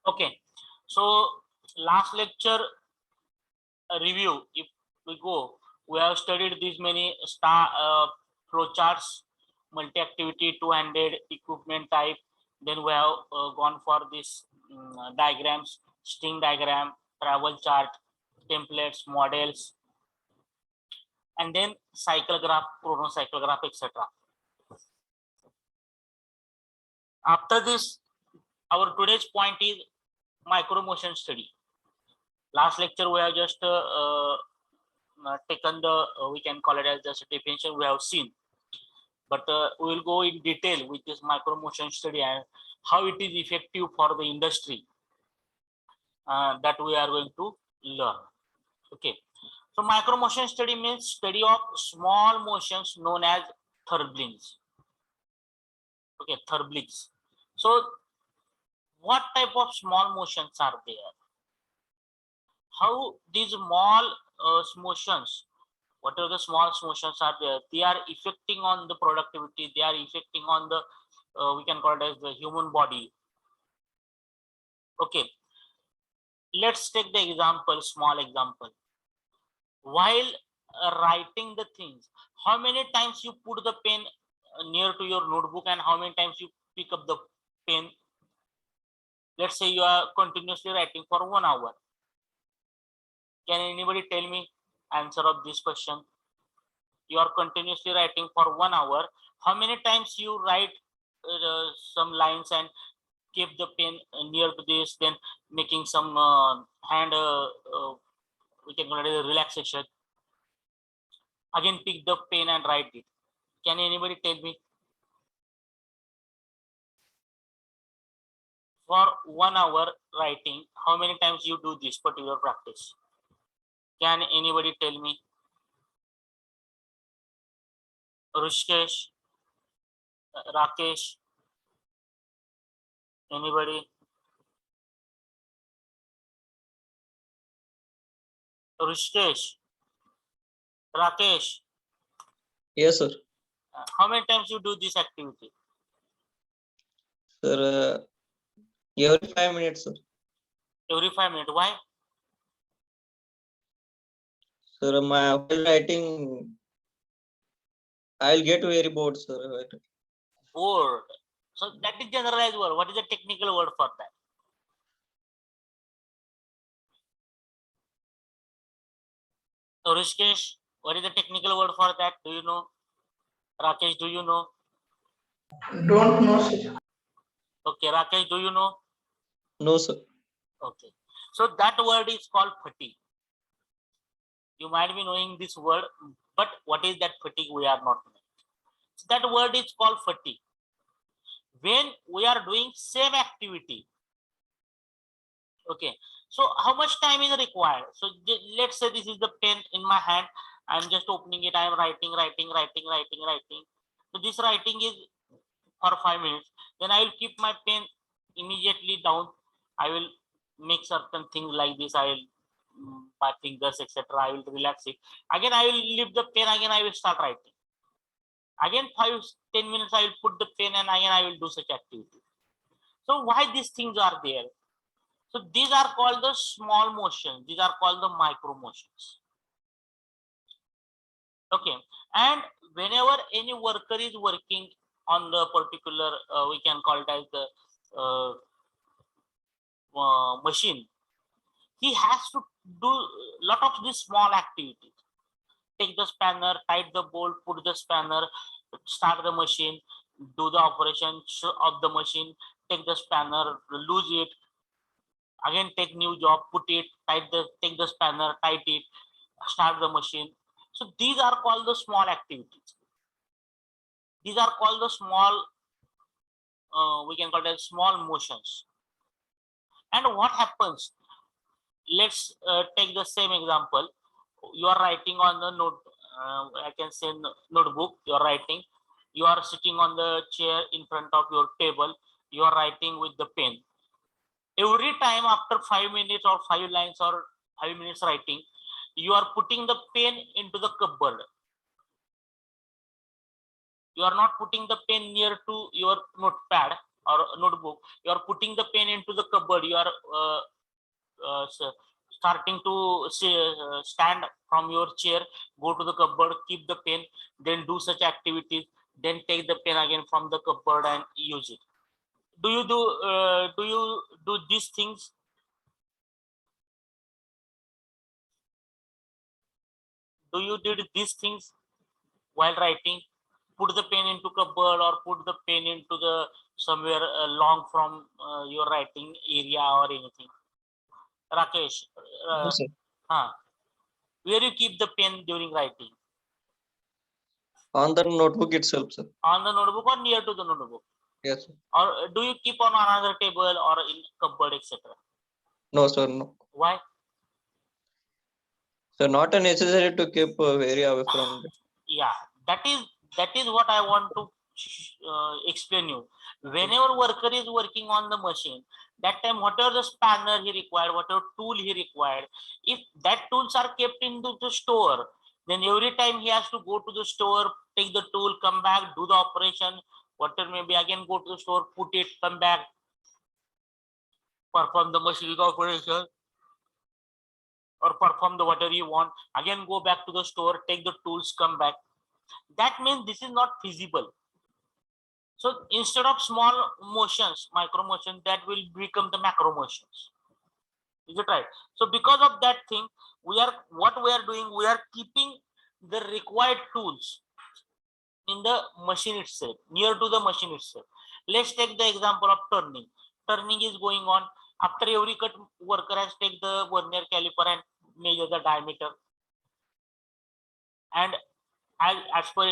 Okay, so last lecture review, if we go, we have studied these many flow charts, multi-activity, two-handed equipment type. Then we have gone for this diagrams, string diagram, travel chart, templates, models, and then cycle graph, chronocycle graph, etc. After this, our today's point is micro motion study. Last lecture we have just taken the we can call it as just a definition we have seen, but we will go in detail with this micro motion study and how it is effective for the industry that we are going to learn. Okay, so micro motion study means study of small motions known as thrumblings. Okay, thrumblings. So what type of small motions are there? How these small motions, whatever the small motions are there, they are affecting on the productivity, they are affecting on the we can call it as the human body. Okay, let's take the example, small example. While writing the things, how many times you put the pen near to your notebook and how many times you pick up the pen? Let's say you are continuously writing for 1 hour. Can anybody tell me answer of this question? You are continuously writing for 1 hour. How many times you write some lines and keep the pen near to this, then making some hand we can call it a relaxation. Again, pick the pen and write it. Can anybody tell me? For 1 hour writing, how many times you do this particular practice? Can anybody tell me? Rishikesh, Rakesh, anybody? Rishikesh, Rakesh, Yes, sir. how many times you do this activity? Sir, every 5 minutes, sir. Every 5 minutes. Why? Sir, while writing, I'll get very bored, sir. Bored. So that is generalized word. What is the technical word for that? So Rishikesh, what is the technical word for that? Do you know? Rakesh, do you know? Don't know, sir. Okay, Rakesh, do you know? No, sir. Okay. So that word is called fatigue. You might be knowing this word, but what is that fatigue? We are not knowing. So that word is called fatigue. When we are doing same activity, okay, so how much time is required? So let's say this is the pen in my hand. I'm just opening it. I'm writing. So this writing is for 5 minutes. Then I will keep my pen immediately down. I will make certain things like this. I will my fingers, etc. I will relax it. Again, I will leave the pen. Again, I will start writing. Again, 5-10 minutes. I will put the pen and again I will do such activity. So why these things are there? So these are called the small motions. These are called the micro motions. Okay, and whenever any worker is working on the particular, we can call it as the machine, he has to do lot of these small activities. Take the spanner, tight the bolt, put the spanner, start the machine, do the operation of the machine, take the spanner, lose it, again take new job, put it, take the spanner, tight it, start the machine. So these are called the small activities. These are called the small, we can call it small motions. And what happens? Let's take the same example. You are writing on the note, I can say notebook. You are writing. You are sitting on the chair in front of your table. You are writing with the pen. Every time after 5 minutes or 5 lines or 5 minutes writing, you are putting the pen into the cupboard. You are not putting the pen near to your notepad. or notebook, you are putting the pen into the cupboard, you are starting to stand from your chair, go to the cupboard, keep the pen, then do such activities, then take the pen again from the cupboard and use it. Do you do these things? Do you did these things while writing? Put the pen into cupboard or put the pen into the somewhere long from your writing area or anything? Rakesh, No, uh, sir. huh, where you keep the pen during writing? On the notebook itself, sir. On the notebook or near to the notebook? Yes, sir. Or do you keep on another table or in cupboard, etc.? No, sir. No. Why? So not necessary to keep very away from it. Yeah, that is what I want to explain you. Whenever worker is working on the machine, that time whatever the spanner he required, whatever tool he required, if that tools are kept into the store, then every time he has to go to the store, take the tool, come back, do the operation, whatever maybe again go to the store, put it, come back, perform the machine operation, or perform the whatever you want, again go back to the store, take the tools, come back. That means this is not feasible. So instead of small motions, micro motion, that will become the macro motions. Is it right? So because of that thing, what we are doing, we are keeping the required tools in the machine itself, near to the machine itself. Let's take the example of turning. Turning is going on. After every cut, worker has take the vernier caliper and measure the diameter. And as per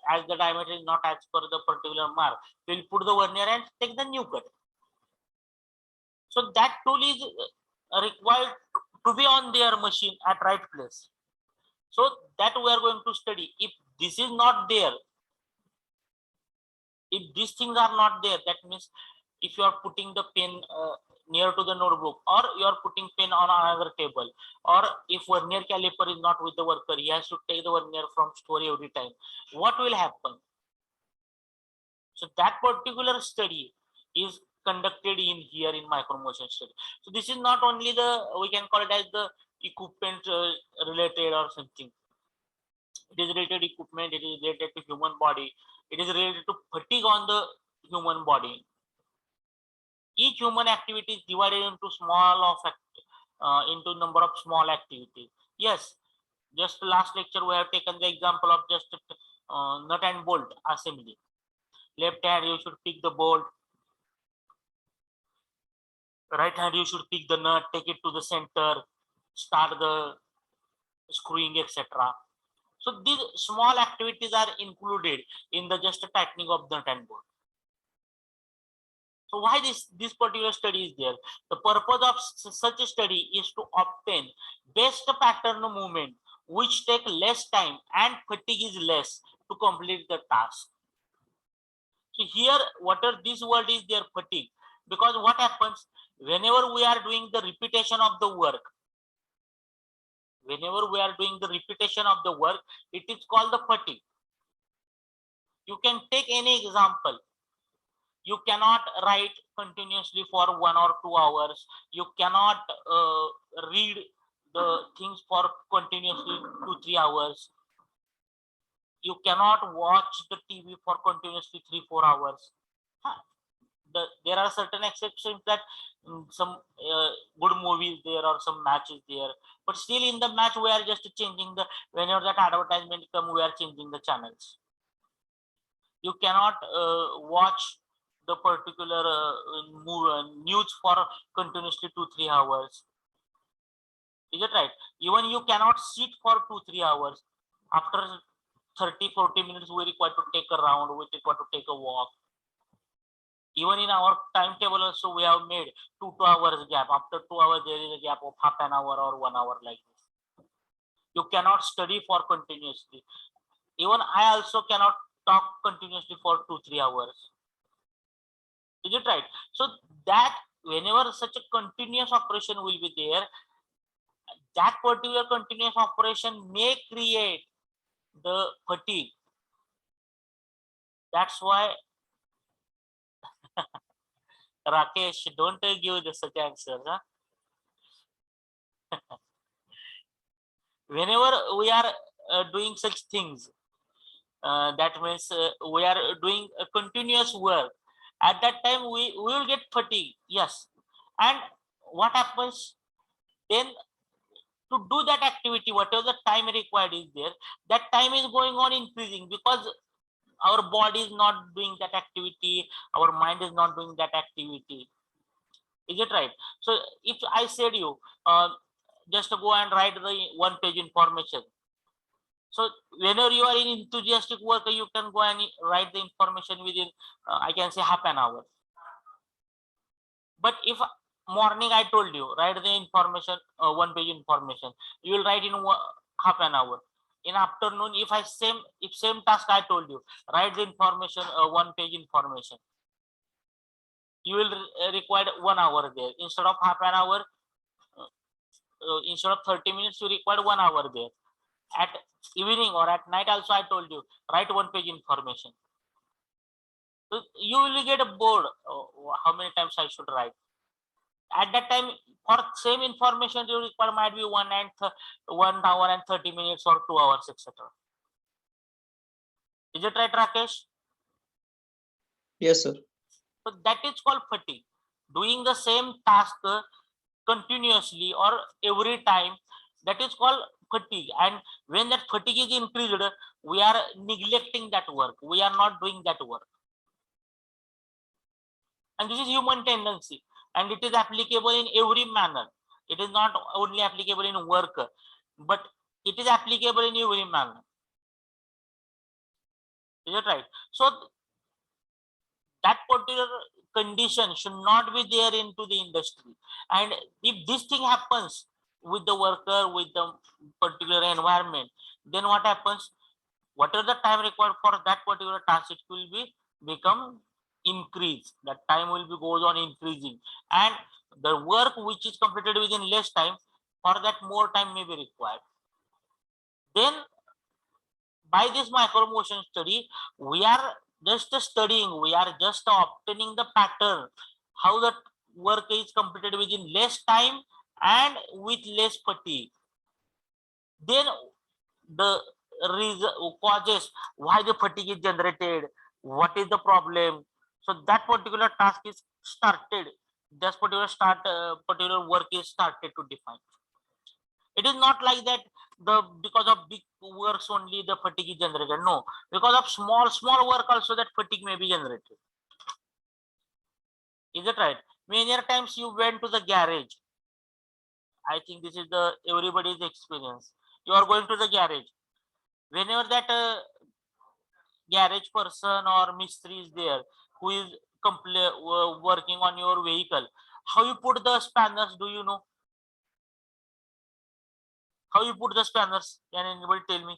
as the diameter is not as per the particular mark, we'll put the vernier and take the new cut. So that tool is required to be on their machine at right place. So that we are going to study. If this is not there, if these things are not there, that means if you are putting the pen near to the notebook, or you are putting pen on another table, or if vernier caliper is not with the worker, he has to take the vernier from store every time, what will happen? So that particular study is conducted in here in micromotion study. So this is not only the, we can call it as the equipment related or something. It is related equipment, it is related to human body, it is related to fatigue on the human body. Each human activity is divided into into number of small activities. Yes, just last lecture we have taken the example of just nut and bolt assembly. Left hand you should pick the bolt, right hand you should pick the nut, take it to the center, start the screwing, etc. So these small activities are included in the just tightening of the nut and bolt. So why this particular study is there? The purpose of such a study is to obtain best pattern movement which take less time and fatigue is less to complete the task. So here, whatever this word is there, fatigue, because what happens whenever we are doing the repetition of the work, whenever we are doing the repetition of the work, it is called the fatigue. You can take any example. You cannot write continuously for 1 or 2 hours. You cannot read the things for continuously 2-3 hours. You cannot watch the TV for continuously 3-4 hours. There are certain exceptions that some good movies there or some matches there, but still in the match we are just changing the, whenever that advertisement come, we are changing the channels. You cannot watch the particular news for continuously 2-3 hours. Is it right? Even you cannot sit for 2-3 hours. After 30-40 minutes we require to take a round, we require to take a walk. Even in our timetable also we have made 2 hours gap. After 2 hours there is a gap of half an hour or 1 hour, like this. You cannot study for continuously. Even I also cannot talk continuously for 2-3 hours. Is it right? So that whenever such a continuous operation will be there, that particular continuous operation may create the fatigue. That's why Rakesh, don't give the such answers. Huh? Whenever we are doing such things, that means we are doing a continuous work. At that time, we will get fatigue. Yes. And what happens then? To do that activity, whatever the time required is there, that time is going on increasing because our body is not doing that activity, our mind is not doing that activity. Is it right? So if I said you just go and write the one page information, so whenever you are in enthusiastic work, you can go and write the information within I can say half an hour. But if morning I told you write the information, one page information, you will write in half an hour. In afternoon, if same task I told you write the information, one page information, you will require 1 hour there instead of half an hour. Instead of 30 minutes, you require 1 hour there. At evening or at night also I told you write one page information. So you will get bored. How many times I should write? At that time, for same information you require might be 1 hour and 30 minutes or 2 hours, etc. Is it right, Rakesh? Yes, sir. So that is called fatigue. Doing the same task continuously or every time, that is called fatigue. And when that fatigue is increased, we are neglecting that work. We are not doing that work. And this is human tendency. And it is applicable in every manner. It is not only applicable in work, but it is applicable in every manner. Is it right? So that particular condition should not be there into the industry. And if this thing happens with the worker, with the particular environment, then what happens? Whatever the time required for that particular task, it will be become increase. That time will be goes on increasing, and the work which is completed within less time, for that more time may be required. Then by this micro motion study, we are just studying, we are just obtaining the pattern, how the work is completed within less time and with less fatigue. Then the reason causes why the fatigue is generated, what is the problem. So that particular task is started, this particular work is started to define. It is not like that the because of big works only the fatigue is generated. No, because of small work also that fatigue may be generated. Is it right? Many times you went to the garage. I think this is the everybody's experience. You are going to the garage. Whenever that garage person or mistri is there who is working on your vehicle, how you put the spanners, do you know? How you put the spanners? Can anybody tell me?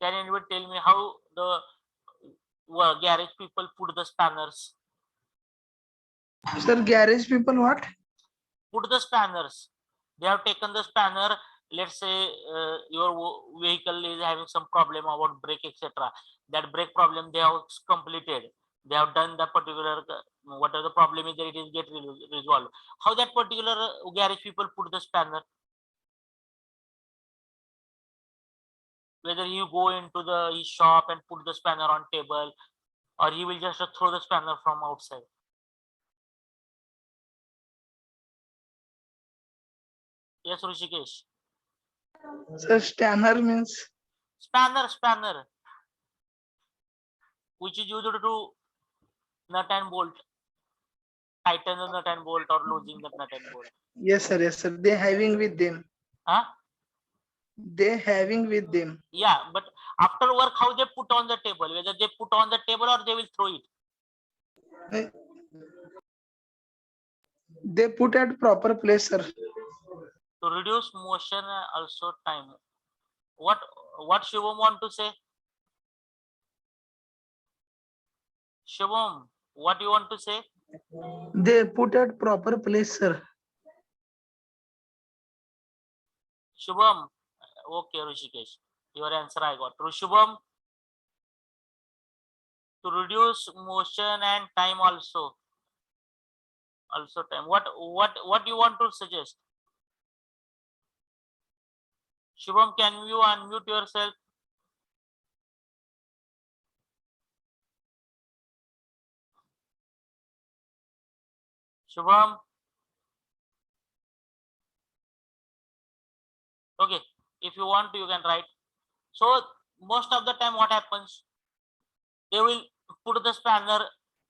Can anybody tell me how the garage people put the spanners? Sir, garage people what? Put the spanners. They have taken the spanner. Let's say your vehicle is having some problem about brake, etc. That brake problem they have completed. They have done the particular whatever the problem is, it is get resolved. How that particular garage people put the spanner? Whether you go into his shop and put the spanner on table, or he will just throw the spanner from outside. Yes, Rishikesh. Sir, spanner means Spanner, which is used to nut and bolt, tighten the nut and bolt or losing the nut and bolt. yes, sir. They having with them. Huh? They having with them. Yeah, but after work, how they put on the table? Whether they put on the table or they will throw it. They put at proper place, sir. To reduce motion also time. What Shivam want to say? Shivam, what you want to say? They put at proper place, sir. Shubham, okay, Rishikesh, your answer I got. Shubham, to reduce motion and time also. Also time. What you want to suggest? Shubham, can you unmute yourself? Shubham. Okay. If you want to, you can write. So most of the time what happens? They will put the spanner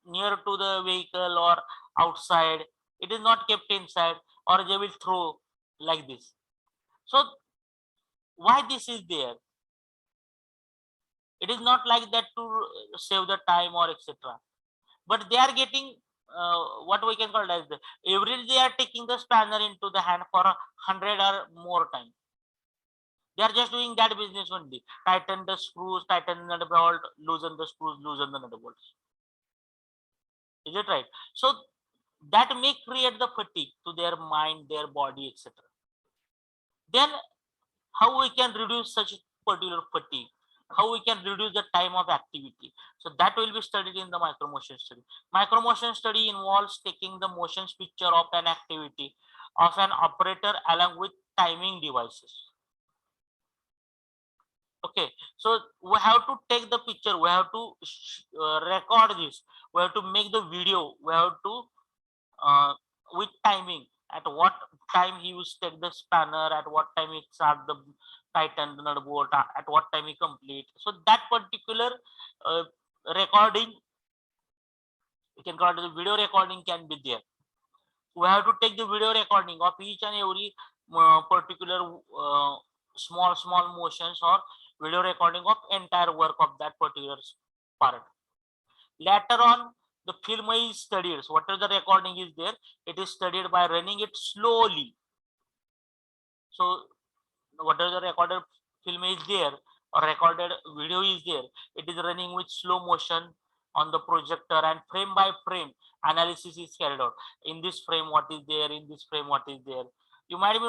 near to the vehicle or outside. It is not kept inside, or they will throw like this. So why this is there? It is not like that to save the time or etc. But they are getting what we can call as the every day they are taking the spanner into the hand for 100 or more time. They are just doing that business only. Tighten the screws, tighten the bolt, loosen the screws, loosen the nut bolts. Is it right? So that may create the fatigue to their mind, their body, etc. Then how we can reduce such particular fatigue? How we can reduce the time of activity? So that will be studied in the micromotion study. Micromotion study involves taking the motions picture of an activity of an operator along with timing devices. Okay, so we have to take the picture, we have to record this, we have to make the video, we have to with timing, at what time he will take the spanner, at what time he start the tighten the nut bolt, at what time he complete. So that particular uh, recording, we can call it the video recording, can be there. We have to take the video recording of each and every particular small motions, or video recording of entire work of that particular part. Later on, the film is studied. So whatever the recording is there, it is studied by running it slowly. So whatever the recorded film is there or recorded video is there, it is running with slow motion on the projector, and frame by frame analysis is carried out. In this frame what is there, in this frame what is there. You might be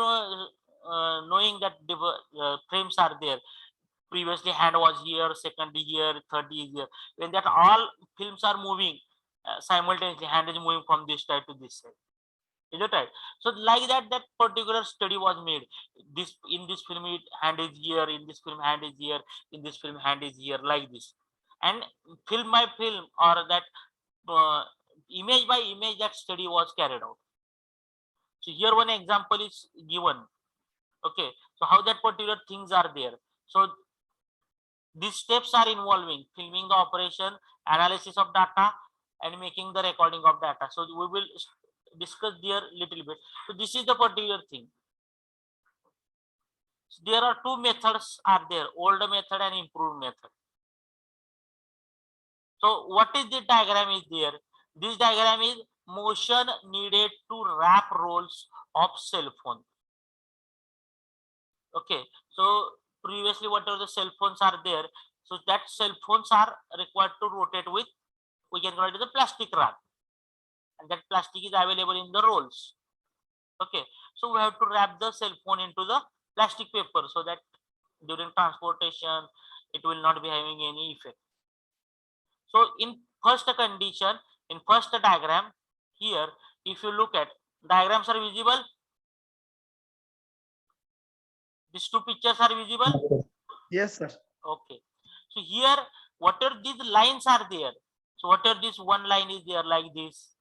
knowing that the frames are there. Previously hand was here, second here, third is here. When that all films are moving simultaneously, hand is moving from this side to this side. Is it right? So like that, that particular study was made. This in this film hand is here, in this film hand is here, in this film hand is here, like this. And film by film, or that image by image, that study was carried out. So here one example is given. Okay, so how that particular things are there. So these steps are involving filming the operation, analysis of data, and making the recording of data. So we will discuss there little bit. So this is the particular thing. So there are two methods are there, old method and improved method. So what is the diagram is there? This diagram is motion needed to wrap rolls of cell phone. Okay, so previously whatever the cell phones are there, so that cell phones are required to rotate with, we can call it the plastic wrap, and that plastic is available in the rolls. Okay, so we have to wrap the cell phone into the plastic paper, so that during transportation it will not be having any effect. So in first condition, in first diagram here, if you look at, diagrams are visible, these two pictures are visible. Yes, sir. Okay, so here whatever these lines are there, so whatever this one line is there like this,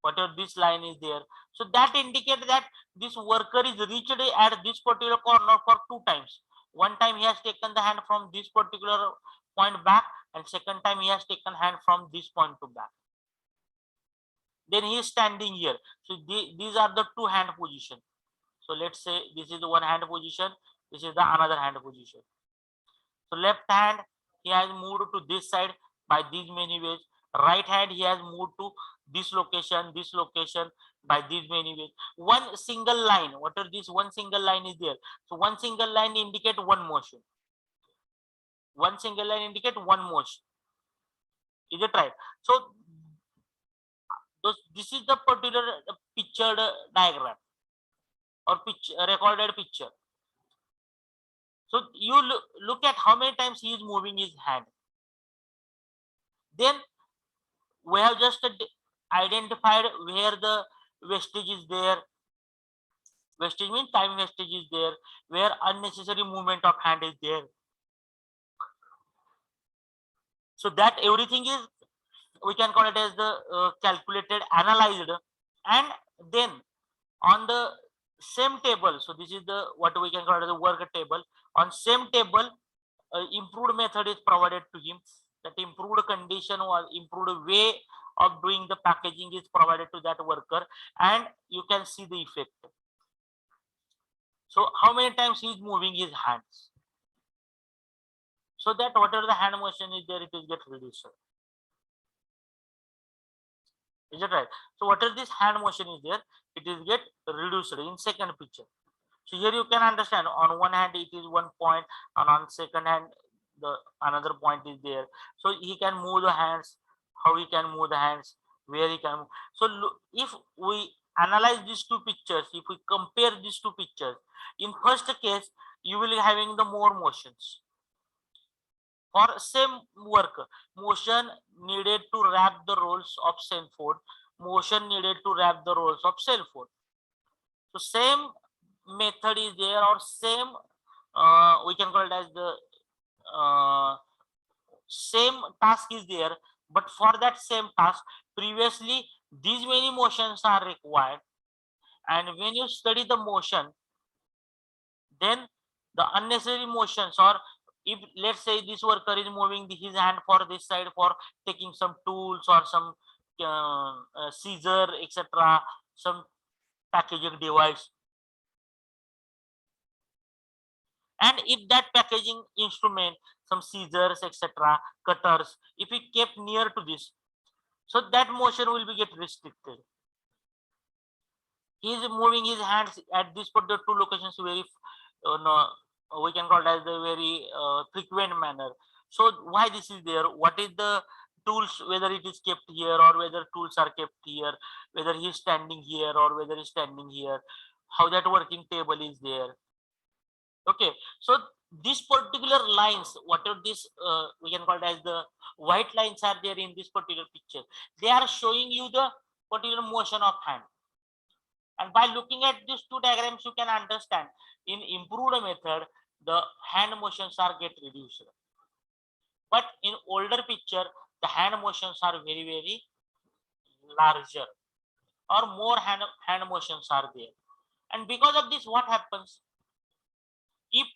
whatever this line is there, so that indicates that this worker is reached at this particular corner for two times. One time he has taken the hand from this particular point back, and second time he has taken hand from this point to back. Then he is standing here. So these are the two hand position. So let's say this is the one hand position, this is the another hand position. So left hand he has moved to this side by these many ways. Right hand he has moved to this location by these many ways. One single line, what are this one single line is there? So one single line indicate one motion. One single line indicate one motion. Is it right? So this is the particular pictured diagram or recorded picture. So you look at how many times he is moving his hand. Then we have just identified where the wastage is there. Wastage means time wastage is there, where unnecessary movement of hand is there. So that everything is, we can call it as the calculated, analyzed, and then on the same table. So this is the what we can call it the work table. On same table, improved method is provided to him. That improved condition or improved way of doing the packaging is provided to that worker, and you can see the effect. So how many times he is moving his hands, so that whatever the hand motion is there, it will get reduced. Is it right? So whatever this hand motion is there, it is get reduced in second picture. So here you can understand, on one hand it is one point, and on second hand the another point is there. So he can move the hands, how he can move the hands, where he can move. So if we analyze these two pictures, if we compare these two pictures, in first case you will be having the more motions. For same work, motion needed to wrap the rolls of cell phone, motion needed to wrap the rolls of cell phone. So same method is there, or same we can call it as the same task is there, but for that same task previously these many motions are required, and when you study the motion, then the unnecessary motions, or if let's say this worker is moving his hand for this side for taking some tools or some scissor, etc., some packaging device, and if that packaging instrument, some scissors, etc., cutters, if we kept near to this, so that motion will be get restricted. He is moving his hands at this particular two locations very no, we can call it as a very frequent manner. So why this is there, what is the tools, whether it is kept here or whether tools are kept here, whether he is standing here or whether he is standing here, how that working table is there. Okay, so these particular lines, whatever this we can call it as the white lines are there in this particular picture, they are showing you the particular motion of hand. And by looking at these two diagrams, you can understand in improved method, the hand motions are get reduced. But in older picture, the hand motions are very, very larger, or more hand motions are there. And because of this, what happens? If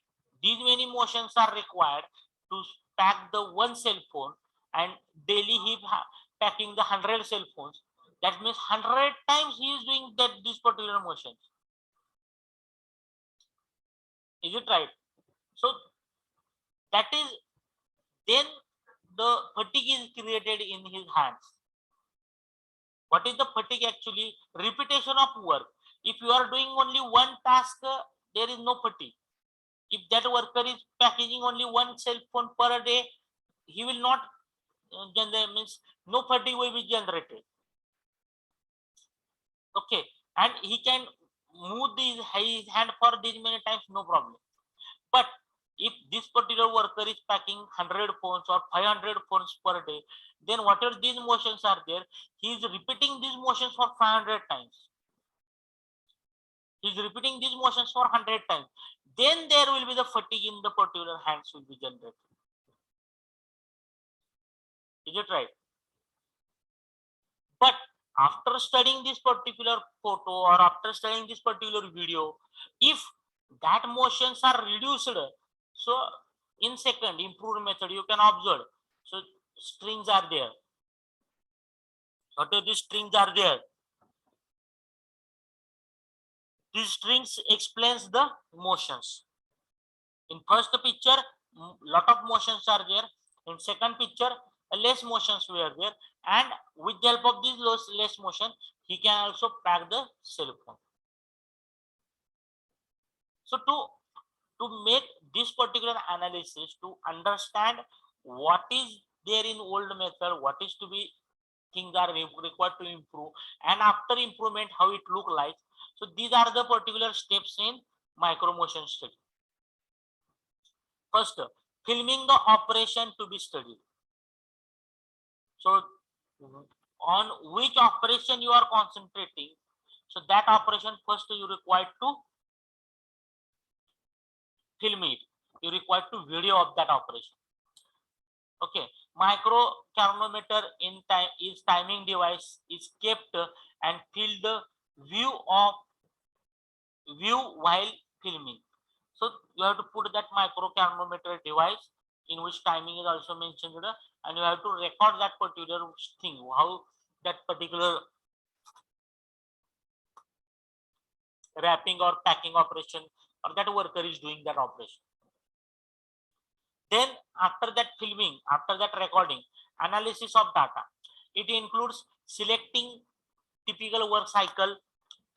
these many motions are required to pack the one cell phone, and daily he packing the 100 cell phones, that means 100 times he is doing that this particular motion. Is it right? So that is, then the fatigue is created in his hands. What is the fatigue actually? Repetition of work. If you are doing only one task, there is no fatigue. If that worker is packaging only one cell phone per day, he will not generate, means no fatigue will be generated. Okay, and he can move his hand for these many times, no problem. But if this particular worker is packing 100 phones or 500 phones per day, then whatever these motions are there, he is repeating these motions for 500 times. He is repeating these motions for 100 times. Then there will be the fatigue in the particular hands will be generated. Is it right? But after studying this particular photo or after studying this particular video, if that motions are reduced, so in second improved method you can observe, so strings are there. What are these strings are there? These strings explains the motions. In first picture, lot of motions are there. In second picture, less motions were there, and with the help of these less motion, he can also pack the cell phone. So to make this particular analysis, to understand what is there in old method, what is to be things are required to improve, and after improvement how it look like. So these are the particular steps in micro motion study. First, filming the operation to be studied. So on which operation you are concentrating, so that operation first you require to film it, you require to video of that operation. Okay, micro chronometer in time is timing device is kept and fill the view of view while filming. So you have to put that micro chronometer device in which timing is also mentioned, and you have to record that particular thing, how that particular wrapping or packing operation or that worker is doing that operation. Then after that filming, after that recording, analysis of data. It includes selecting typical work cycle.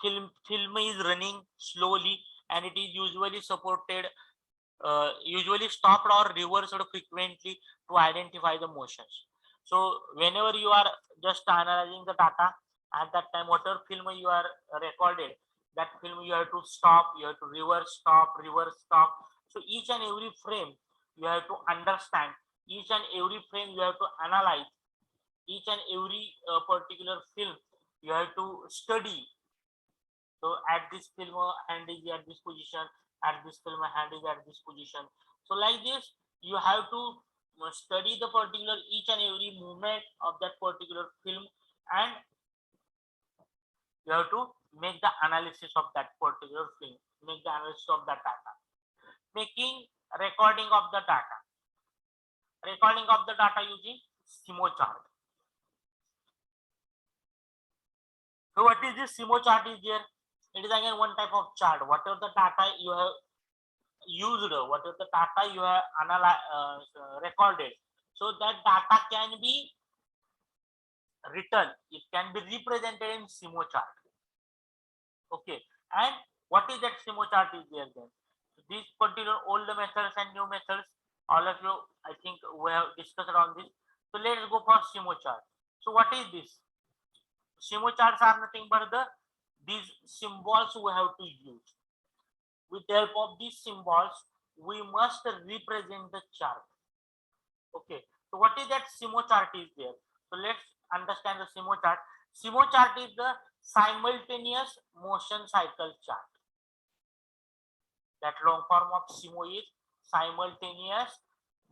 Film is running slowly and it is usually supported, usually stopped or reversed frequently to identify the motions. So whenever you are just analyzing the data, at that time whatever film you are recorded, that film you have to stop, you have to reverse, stop, reverse, stop. So each and every frame you have to understand, each and every frame you have to analyze, each and every particular film you have to study. So at this film hand is at this position, at this film hand is at this position. So like this you have to study the particular each and every movement of that particular film, and you have to make the analysis of that particular film, make the analysis of that data. Making recording of the data, recording of the data using SIMO chart. So what is this SIMO chart is there? It is again one type of chart. Whatever the data you have used, whatever the data you have recorded, so that data can be written, it can be represented in SIMO chart. Okay, and what is that SIMO chart is there then? So these particular old methods and new methods, all of you, I think we have discussed on this. So let's go for SIMO chart. So what is this? SIMO charts are nothing but these symbols we have to use. With the help of these symbols, we must represent the chart. Okay, so what is that SIMO chart is there? So let's understand the SIMO chart. SIMO chart is the simultaneous motion cycle chart. That long form of SIMO is simultaneous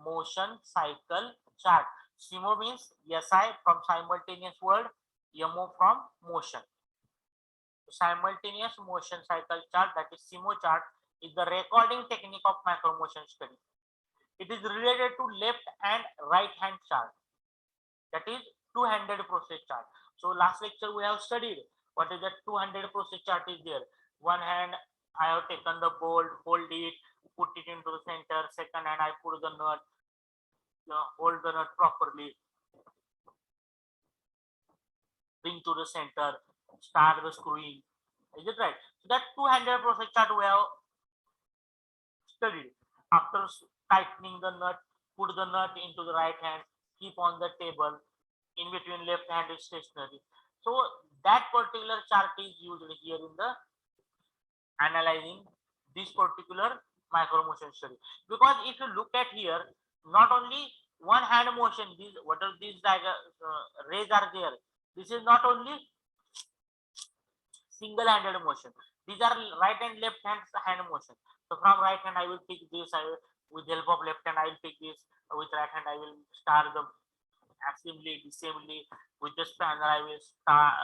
motion cycle chart. SIMO means SI from simultaneous word, MO from motion. Simultaneous motion cycle chart, that is SIMO chart, is the recording technique of macromotion study. It is related to left and right hand chart, that is two-handed process chart. So last lecture we have studied what is that two-handed process chart is there. One hand I have taken the bolt, hold it, put it into the center. Second hand I put the nut, hold the nut properly, bring to the center, start the screwing. Is it right? So that two-handed process chart we have studied. After tightening the nut, put the nut into the right hand, keep on the table, in between left hand is stationary. So that particular chart is used here in the analyzing this particular micromotion study. Because if you look at here, not only one hand motion, these what are these rays are there. This is not only single-handed motion. These are right and left hand motion. So from right hand I will pick this. With the help of left hand I will pick this. With right hand I will start the assembly, disassembly. With the spanner I will start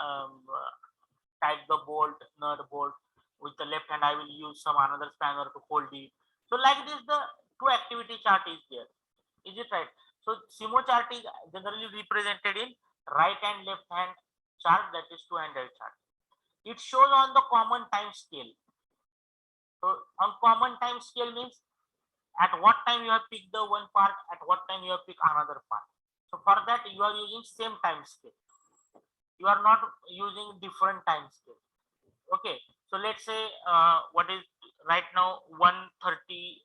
tight the bolt, nut bolt. With the left hand I will use some another spanner to hold it. So like this the two activity chart is there. Is it right? So SIMO chart is generally represented in right and left hand chart, that is two-handed chart. It shows on the common time scale. So on common time scale means at what time you have picked the one part, at what time you have picked another part. So for that you are using same time scale. You are not using different time scale. Okay, so let's say what is right now 130,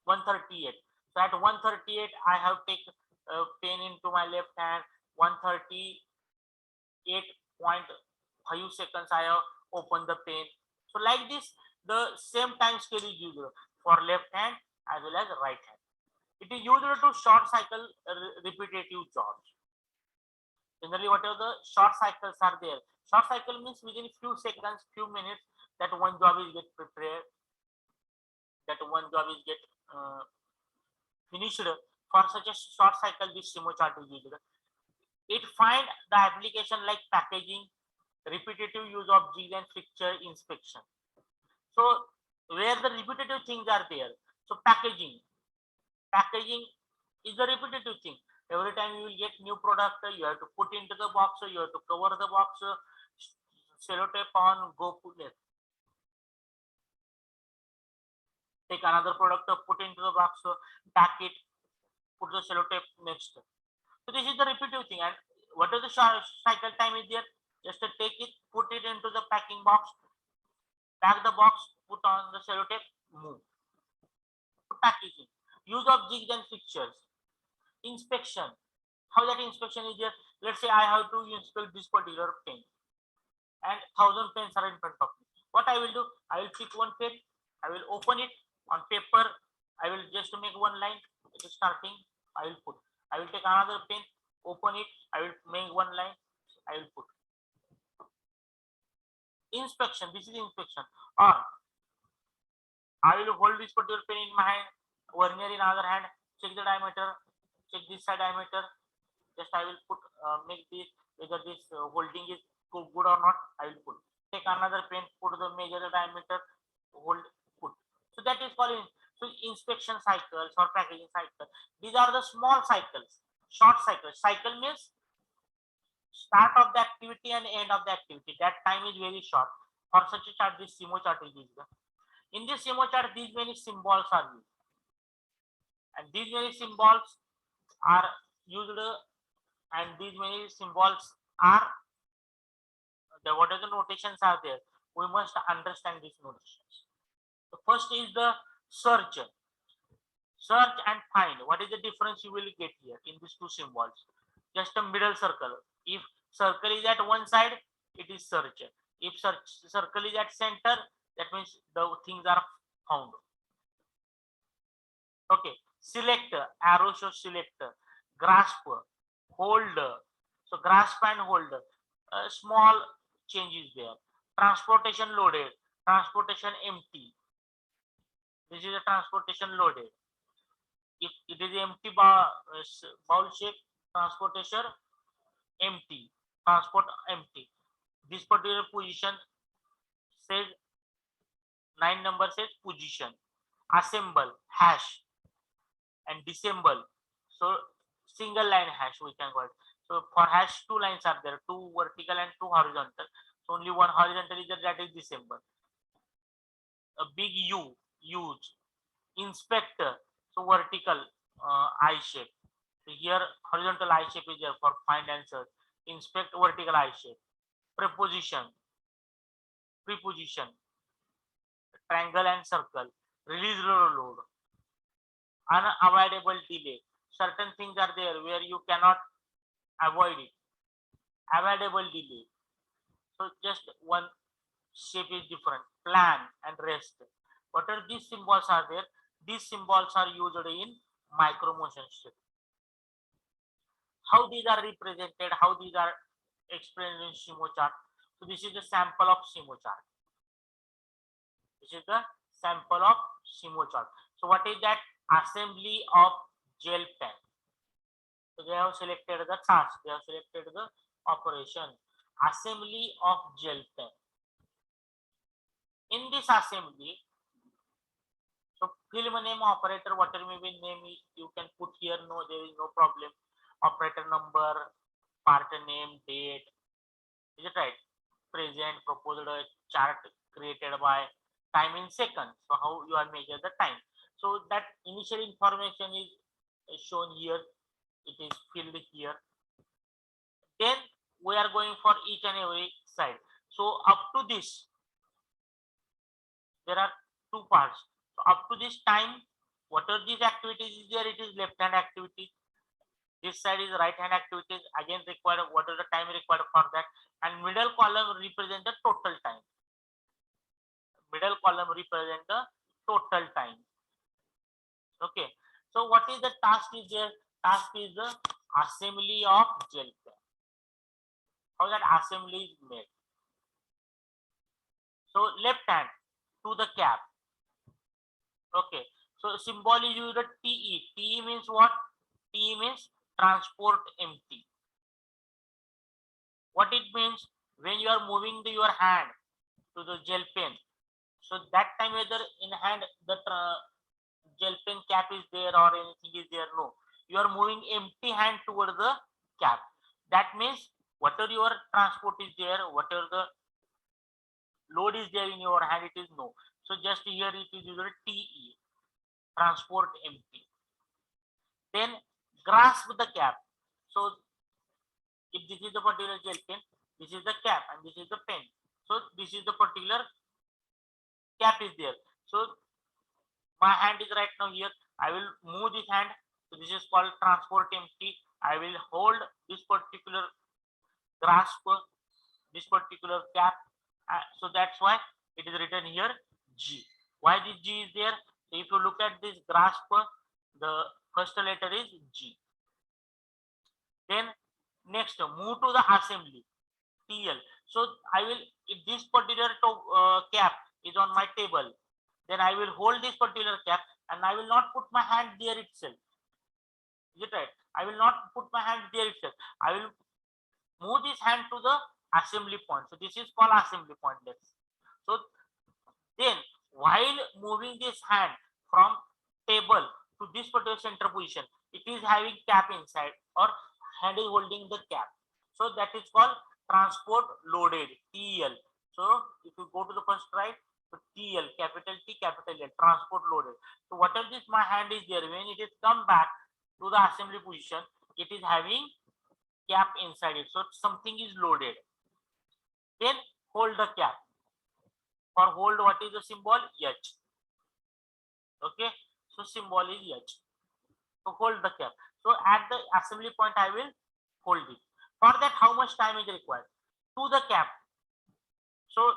138. So at 138 I have taken pen into my left hand. 138.5 seconds I have opened the pen. So like this the same time scale is used for left hand as well as right hand. It is used to short cycle repetitive jobs. Generally, whatever the short cycles are there. Short cycle means within few seconds, few minutes, that one job is get prepared, that one job is get finished. For such a short cycle, this Simo chart is used. It find the application like packaging, repetitive use of jig and fixture inspection. So where the repetitive things are there. So packaging is a repetitive thing. Every time you will get new product, you have to put into the box, you have to cover the box, sellotape on, go put it. Take another product, put into the box, pack it, put the sellotape next. So this is the repetitive thing. And what is the cycle time is there? Just to take it, put it into the packing box, pack the box, put on the sellotape, move. Packaging, use of jigs and fixtures, inspection. How that inspection is there? Let's say I have to inspect this particular pen, and 1,000 pens are in front of me. What I will do? I will pick one pen, I will open it on paper. I will just make one line. It is starting. I will put. I will take another pen, open it. I will make one line. I will put. Inspection. This is inspection. Or I will hold this particular pen in my hand, vernier in other hand, check the diameter, check this side diameter. Just I will put, make this, whether this holding is good or not, I will put. Take another pen, put the measure the diameter, hold, put. So that is called inspection cycles or packaging cycle. These are the small cycles, short cycles. Cycle means start of the activity and end of the activity. That time is very short. For such a chart, this Simo chart is used. In this Simo chart, these many symbols are used, and these many symbols are used, and these many symbols are the what are the notations are there. We must understand these notations. The first is the search. Search and find. What is the difference you will get here in these two symbols? Just a middle circle. If circle is at one side, it is search. If circle is at center, that means the things are found. Okay. Select, arrow shows select, grasp, hold. So grasp and hold. Small changes there. Transportation loaded, transportation empty. This is a transportation loaded. If it is empty bowl shape, transportation empty, transport empty. This particular position says 9 number says position. Assemble, hash, and disassemble. So single line hash we can call it. So for hash, two lines are there, two vertical and two horizontal. So only one horizontal is there, that is disassemble. A big U, use. Inspector, so vertical I shape. So here horizontal I shape is there for find and search. Inspect, vertical I shape. Preposition, preposition, triangle and circle. Release load, unavoidable delay. Certain things are there where you cannot avoid it. Avoidable delay. So just one shape is different. Plan and rest. What are these symbols are there? These symbols are used in micro motion shape. How these are represented, how these are explained in Simo chart. So this is the sample of Simo chart. This is the sample of Simo chart. So what is that? Assembly of gel pen. So they have selected the task, they have selected the operation. Assembly of gel pen. In this assembly, so film name, operator, whatever may be name you can put here. No, there is no problem. Operator number, part name, date. Is it right? Present, proposed chart created by, time in seconds. So how you are measure the time. So that initial information is shown here. It is filled here. Then we are going for each and every side. So up to this, there are two parts. So up to this time, what are these activities is there? It is left hand activity. This side is right hand activities. Again required, what is the time required for that? And middle column represent the total time. Middle column represent the total time. Okay. So what is the task is there? Task is the assembly of gel pen. how that assembly is made. So left hand to the cap. Okay. So symbol is used TE. TE means what? TE means transport empty. What it means, when you are moving your hand to the gel pen, so that time whether in hand the gel pen cap is there or anything is there, no, you are moving empty hand toward the cap. That means whatever your transport is there, whatever the load is there in your hand, it is no. So just here it is used TE, transport empty. Then grasp the cap. So if this is the particular gel pen, this is the cap and this is the pen. So this is the particular cap is there. So my hand is right now here. I will move this hand. So this is called transport empty. I will hold this particular grasp, this particular cap. So that's why it is written here G. Why this G is there? So if you look at this grasp, the first letter is G. Then next, move to the assembly, TL. So I will, if this particular cap is on my table, then I will hold this particular cap and I will not put my hand there itself. Is it right? I will not put my hand there itself. I will move this hand to the assembly point. So this is called assembly point. So then while moving this hand from table to this particular center position, it is having cap inside or hand is holding the cap. So that is called transport loaded, TL. So if you go to the first right, so TL, capital T, capital L, transport loaded. So whatever this my hand is there, when it is come back to the assembly position, it is having cap inside it. So something is loaded. Then hold the cap. For hold, what is the symbol? H. Okay. So symbol is H. So hold the cap. So at the assembly point, I will hold it. For that, how much time is required? To the cap. So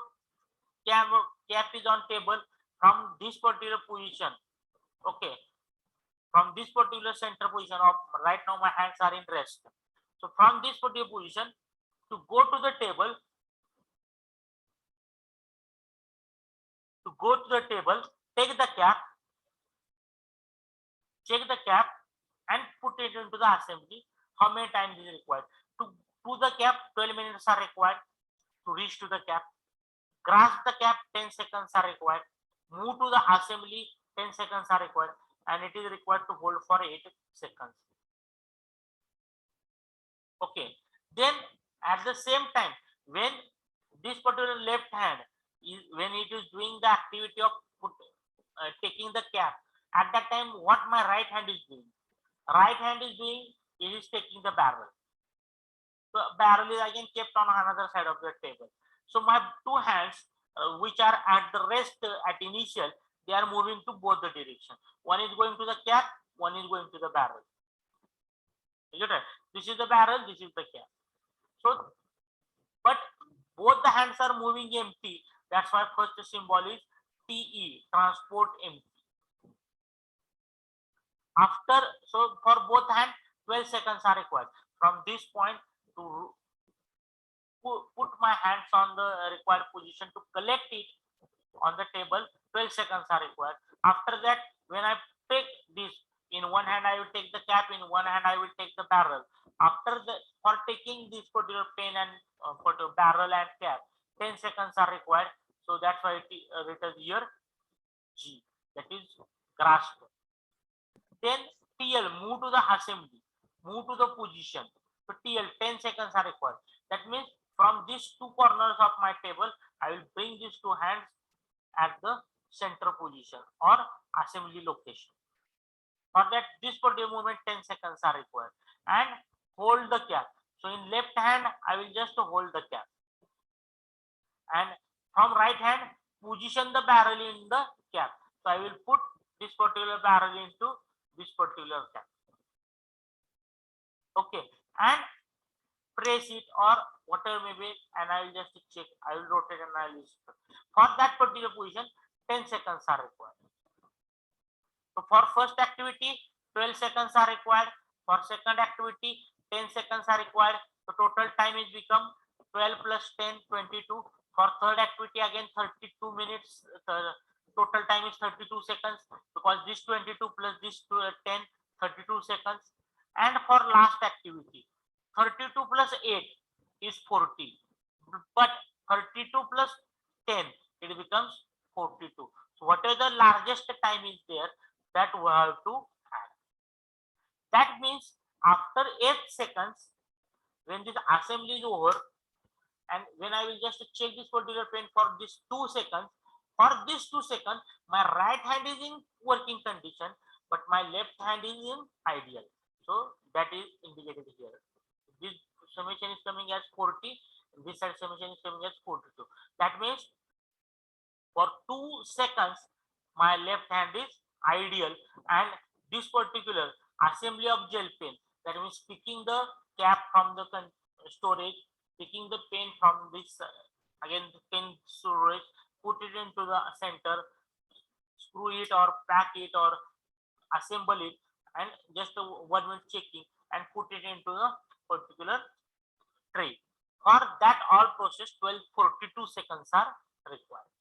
cap is on table from this particular position. Okay. From this particular center position of right now, my hands are in rest. So from this particular position to go to the table, take the cap, check the cap and put it into the assembly. How many times is required? To the cap, 12 minutes are required to reach to the cap. Grasp the cap, 10 seconds are required. Move to the assembly, 10 seconds are required. And it is required to hold for 8 seconds. Okay. Then at the same time, when this particular left hand is, when it is doing the activity of taking the cap, at that time what my right hand is doing? Right hand is doing, it is taking the barrel. So barrel is again kept on another side of the table. So my two hands, which are at the rest at initial, they are moving to both the direction. One is going to the cap, one is going to the barrel. Is it right? This is the barrel, this is the cap. So, but both the hands are moving empty. That's why first symbol is TE, transport empty. After, so for both hands, 12 seconds are required. From this point to put my hands on the required position to collect it on the table, 12 seconds are required. After that, when I take this, in one hand I will take the cap, in one hand I will take the barrel. After the, for taking this particular pen and barrel and cap, 10 seconds are required. So that's why it is written here G, that is grasp. Then TL, move to the assembly, move to the position. So TL, 10 seconds are required. That means from these two corners of my table, I will bring these two hands at the center position or assembly location. For that, this particular movement, 10 seconds are required. And hold the cap. So in left hand, I will just hold the cap. And from right hand, position the barrel in the cap. So I will put this particular barrel into this particular cap. Okay. And press it or whatever may be, and I will just check. I will rotate and I will use it. For that particular position, 10 seconds are required. So for first activity, 12 seconds are required. For second activity, 10 seconds are required. The total time is become 12 plus 10, 22. For third activity, again 32 minutes. Total time is 32 seconds because this 22 plus this 10, 32 seconds. And for last activity, 32 plus 8 is 40. But 32 plus 10, it becomes 42. So whatever the largest time is there, that we have to add. That means after 8 seconds, when this assembly is over, and when I will just check this particular pen for this 2 seconds, for this 2 seconds, my right hand is in working condition, but my left hand is in ideal. So that is indicated here. This summation is coming as 40, this side summation is coming as 42. That means for 2 seconds, my left hand is ideal, and this particular assembly of gel pen, that means picking the cap from the storage, picking the pen from this again the pen storage, put it into the center, screw it or pack it or assemble it, and just 1 minute checking and put it into the particular tray. For that all process 1242 seconds are required.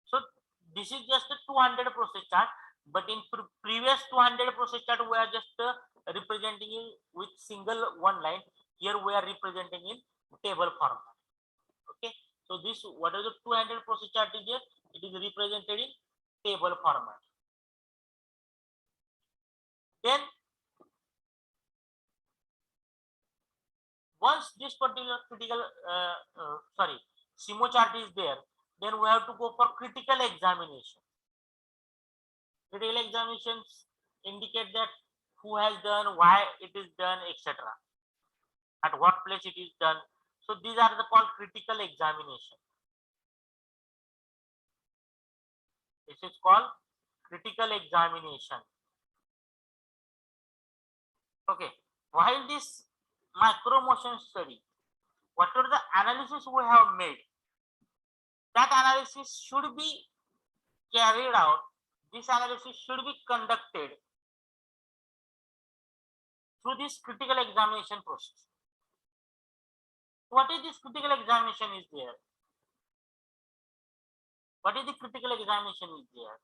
So this is just a 200 process chart, but in previous 200 process chart we are just representing it with single one line. Here we are representing in table format. Okay, so this whatever the 200 process chart is there, it is represented in table format. Then once this particular critical SIMO chart is there, then we have to go for critical examination. Critical examinations indicate that who has done, why it is done, etc. At what place it is done. So these are the called critical examination. This is called critical examination. Okay, while this micro motion study, whatever the analysis we have made, that analysis should be carried out. This analysis should be conducted through this critical examination process. What is this critical examination is there? What is the critical examination is there?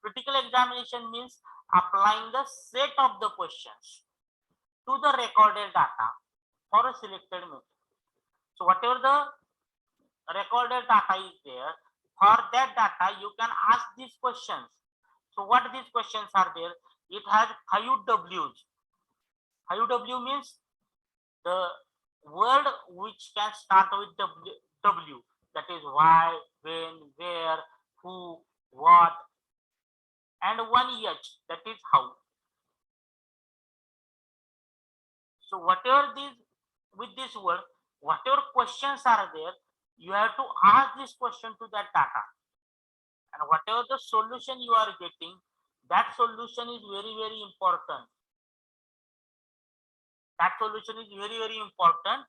Critical examination means applying the set of the questions to the recorded data for a selected method. So whatever the recorded data is there, for that data you can ask these questions. So what these questions are there? It has 5 W's. 5 W means the word which can start with W, that is why, when, where, who, what, and 1 H, that is how. So whatever these, with this word, whatever questions are there, you have to ask this question to that data, and whatever the solution you are getting, that solution is very important. That solution is very important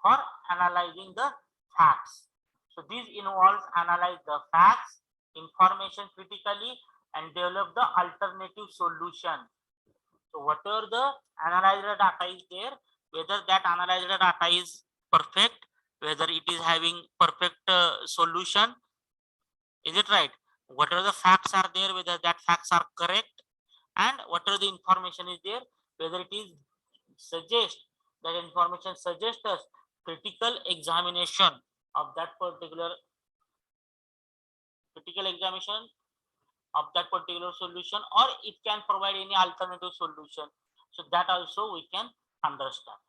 for analyzing the facts. So this involves analyze the facts, information critically, and develop the alternative solution. So whatever the analyzed data is there, whether that analyzed data is perfect, whether it is having perfect solution, is it right? Whatever the facts are there, whether that facts are correct, and whatever the information is there, whether it is that information suggests us critical examination of that particular solution, or it can provide any alternative solution. So that also we can understand.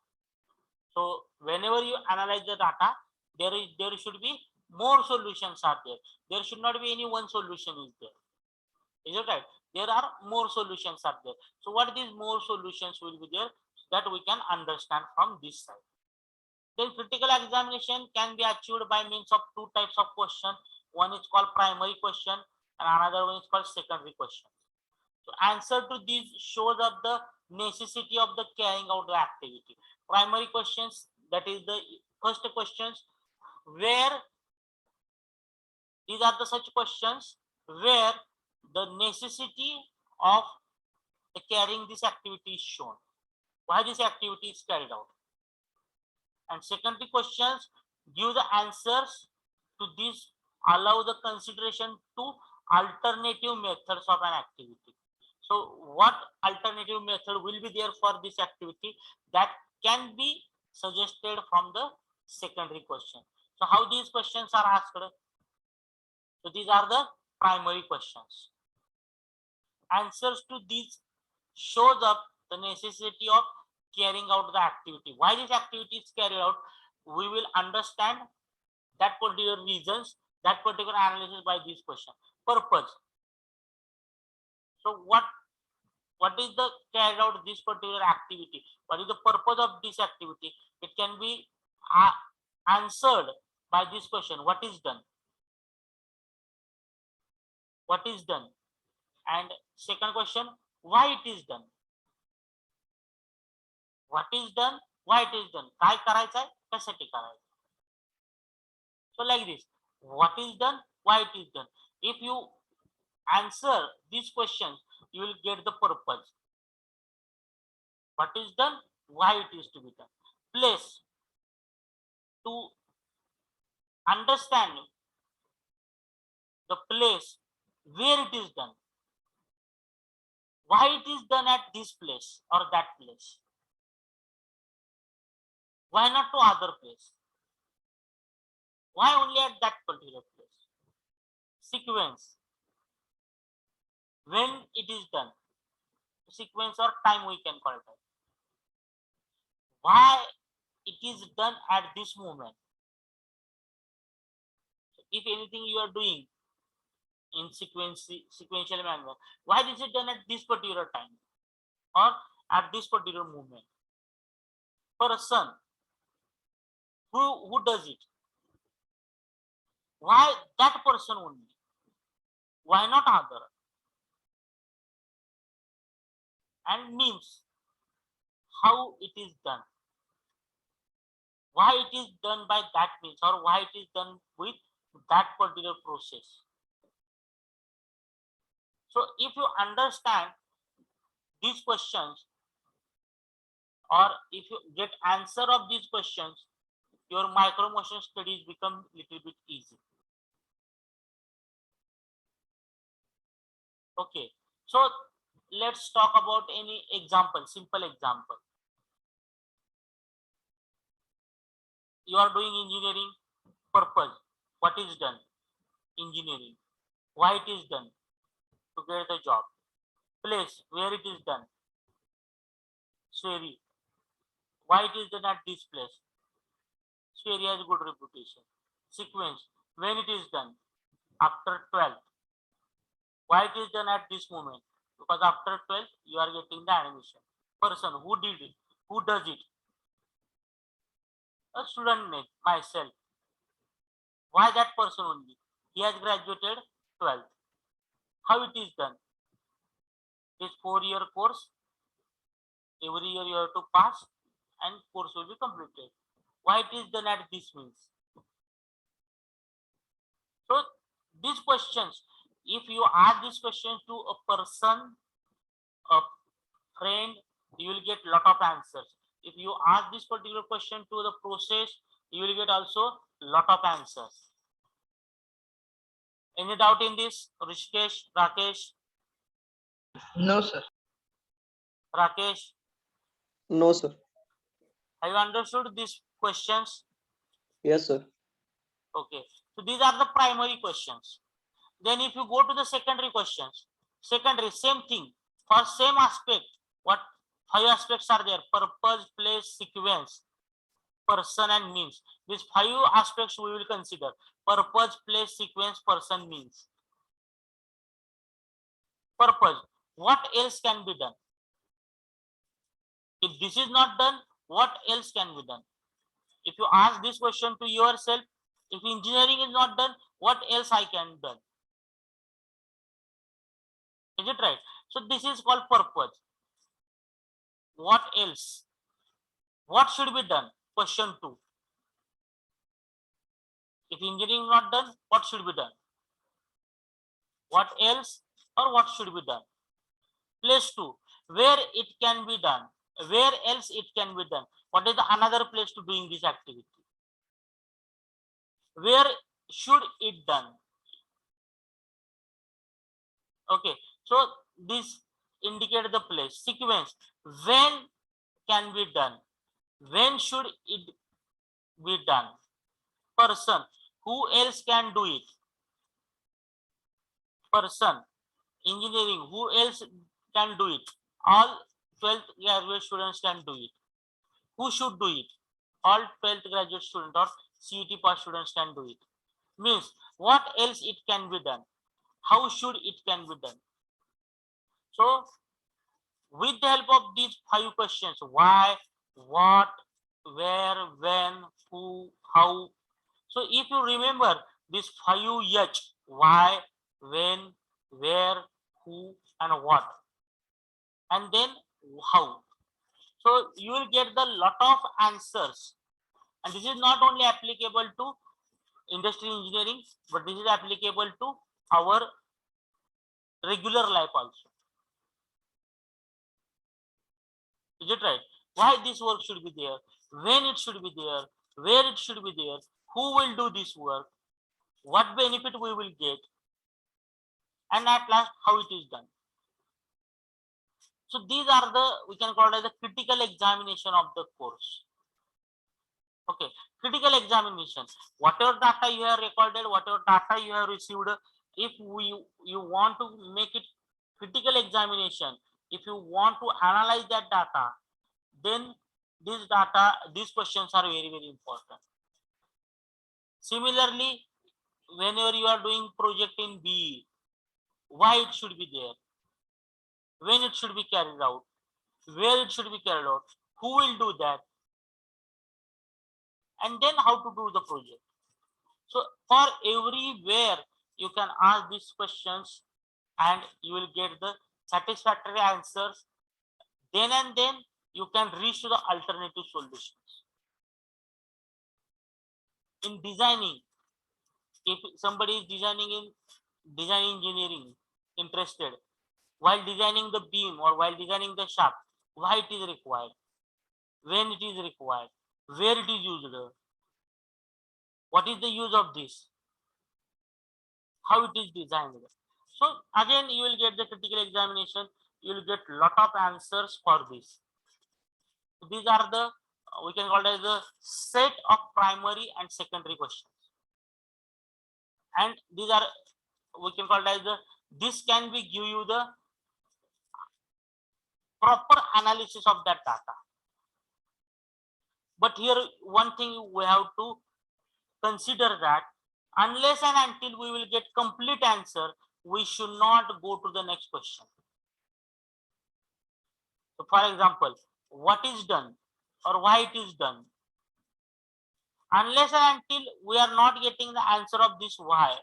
So whenever you analyze the data, there should be more solutions are there. There should not be any one solution is there. Is it right? There are more solutions are there. So what these more solutions will be there, that we can understand from this side. Then critical examination can be achieved by means of 2 types of question. One is called primary question and another one is called secondary question. So answer to these shows up the necessity of the carrying out the activity. Primary questions, that is the first questions where these are the such questions where the necessity of the carrying this activity is shown. Why this activity is carried out? And secondary questions give the answers to this, allow the consideration to alternative methods of an activity. So what alternative method will be there for this activity that can be suggested from the secondary question. So how these questions are asked? So these are the primary questions. Answers to these shows up the necessity of carrying out the activity. Why this activity is carried out, we will understand that particular reasons, that particular analysis by this question. Purpose. So what is the carried out this particular activity? What is the purpose of this activity? It can be answered by this question. What is done? What is done? And second question, why it is done? What is done? Why it is done? काय करायचं आहे? कशासाठी करायचं? So like this, what is done? Why it is done? If you answer these questions, you will get the purpose. What is done? Why it is to be done? Place. To understand the place where it is done. Why it is done at this place or that place? Why not to other place? Why only at that particular place? Sequence. When it is done. Sequence or time we can call it. Why it is done at this moment? If anything you are doing in sequential manner, why is it done at this particular time or at this particular moment? Person who does it? Why that person only? Why not other? And means how it is done. Why it is done by that means or why it is done with that particular process. So if you understand these questions or if you get answer of these questions, your micro motion studies become little bit easy. Okay, so let's talk about any example, simple example. You are doing engineering. Purpose. What is done? Engineering. Why it is done? To get the job. Place. Where it is done? Sweri. Why it is done at this place? Sweri has good reputation. Sequence. When it is done? After 12. Why it is done at this moment? Because after 12 you are getting the admission. Person who did it, who does it? A student name, myself. Why that person only? He has graduated 12th. How it is done? This 4-year course. Every year you have to pass and course will be completed. Why it is done at this means? So these questions, if you ask these questions to a person, a friend, you will get lot of answers. If you ask this particular question to the process, you will get also lot of answers. Any doubt in this, Rishikesh, Rakesh? No, sir. Rakesh, No, sir. have you understood these questions? Yes, sir. Okay, so these are the primary questions. Then if you go to the secondary questions, secondary, same thing. For same aspect, what 5 aspects are there? Purpose, place, sequence, person and means. These 5 aspects we will consider. Purpose, place, sequence, person, means. Purpose. What else can be done? If this is not done, what else can be done? If you ask this question to yourself, if engineering is not done, what else I can done? Is it right? So this is called purpose. What else? What should be done? Question 2. If engineering not done, what should be done? What else or what should be done? Place 2. Where it can be done? Where else it can be done? What is the another place to doing this activity? Where should it done? Okay, so this indicate the place. Sequence. When can be done? When should it be done? Person. Who else can do it? Person. Engineering. Who else can do it? All 12th graduate students can do it. Who should do it? All 12th graduate students or CET pass students can do it. Means what else it can be done? How should it can be done? So with the help of these 5 questions, why, what, where, when, who, how. So if you remember these 5 H, why, when, where, who, and what, and then how. So you will get the lot of answers, and this is not only applicable to industrial engineering, but this is applicable to our regular life also. Is it right? Why this work should be there, when it should be there, where it should be there, who will do this work, what benefit we will get, and at last how it is done. So these are the, we can call it as the critical examination of the course. Okay, critical examination. Whatever data you have recorded, whatever data you have received, if you want to make it critical examination, if you want to analyze that data, then these questions are very, very important. Similarly, whenever you are doing project in BE, why it should be there, when it should be carried out, where it should be carried out, who will do that, and then how to do the project. So for everywhere you can ask these questions and you will get the satisfactory answers. Then and then you can reach to the alternative solutions. In designing, if somebody is designing in design engineering interested, while designing the beam or while designing the shaft, why it is required, when it is required, where it is used, what is the use of this, how it is designed. So again you will get the critical examination, you will get lot of answers for this. These are the we can call it as the set of primary and secondary questions, and these are we can call it as the, this can be give you the proper analysis of that data. But here one thing we have to consider, that unless and until we will get complete answer, we should not go to the next question. So for example, what is done or why it is done, unless and until we are not getting the answer of this why,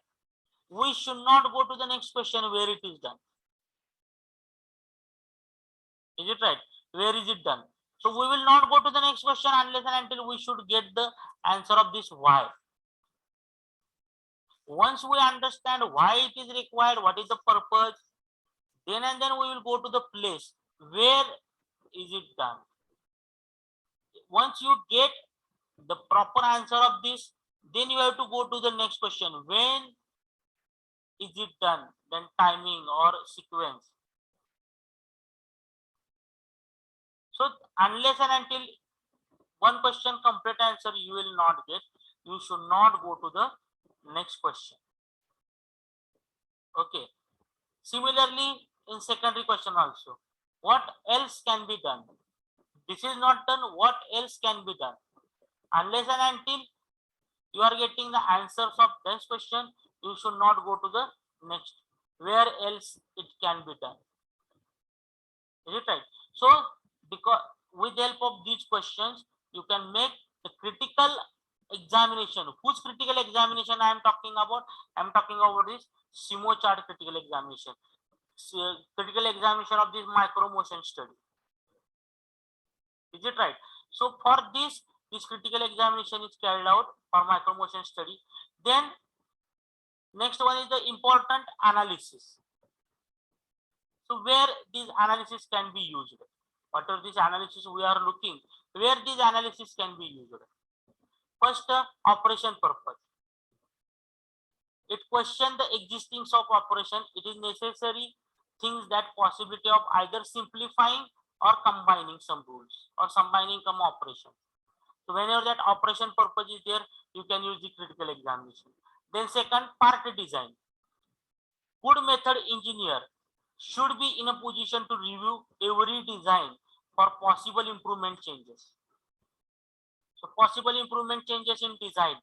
we should not go to the next question where it is done. Is it right? Where is it done? So we will not go to the next question unless and until we should get the answer of this why. Once we understand why it is required, what is the purpose, then and then we will go to the place where is it done. Once you get the proper answer of this, then you have to go to the next question, when is it done, then timing or sequence. So unless and until one question complete answer you will not get, you should not go to the next question. Okay, similarly in secondary question also, what else can be done, this is not done, what else can be done. Unless and until you are getting the answers of this question, you should not go to the next, where else it can be done. Is it right? So because with the help of these questions you can make the critical examination. Whose critical examination I am talking about? I am talking about this SIMO chart critical examination. Critical examination of this micro motion study. Is it right? So for this critical examination is carried out for micro motion study. Then next one is the important analysis. So where this analysis can be used. What are these analysis we are looking? Where these analysis can be used? First, operation purpose. It questions the existence of operation. It is necessary things that possibility of either simplifying or combining some rules or combining some operation. So whenever that operation purpose is there, you can use the critical examination. Then second, part design. Good method engineer should be in a position to review every design for possible improvement changes. So possible improvement changes in design.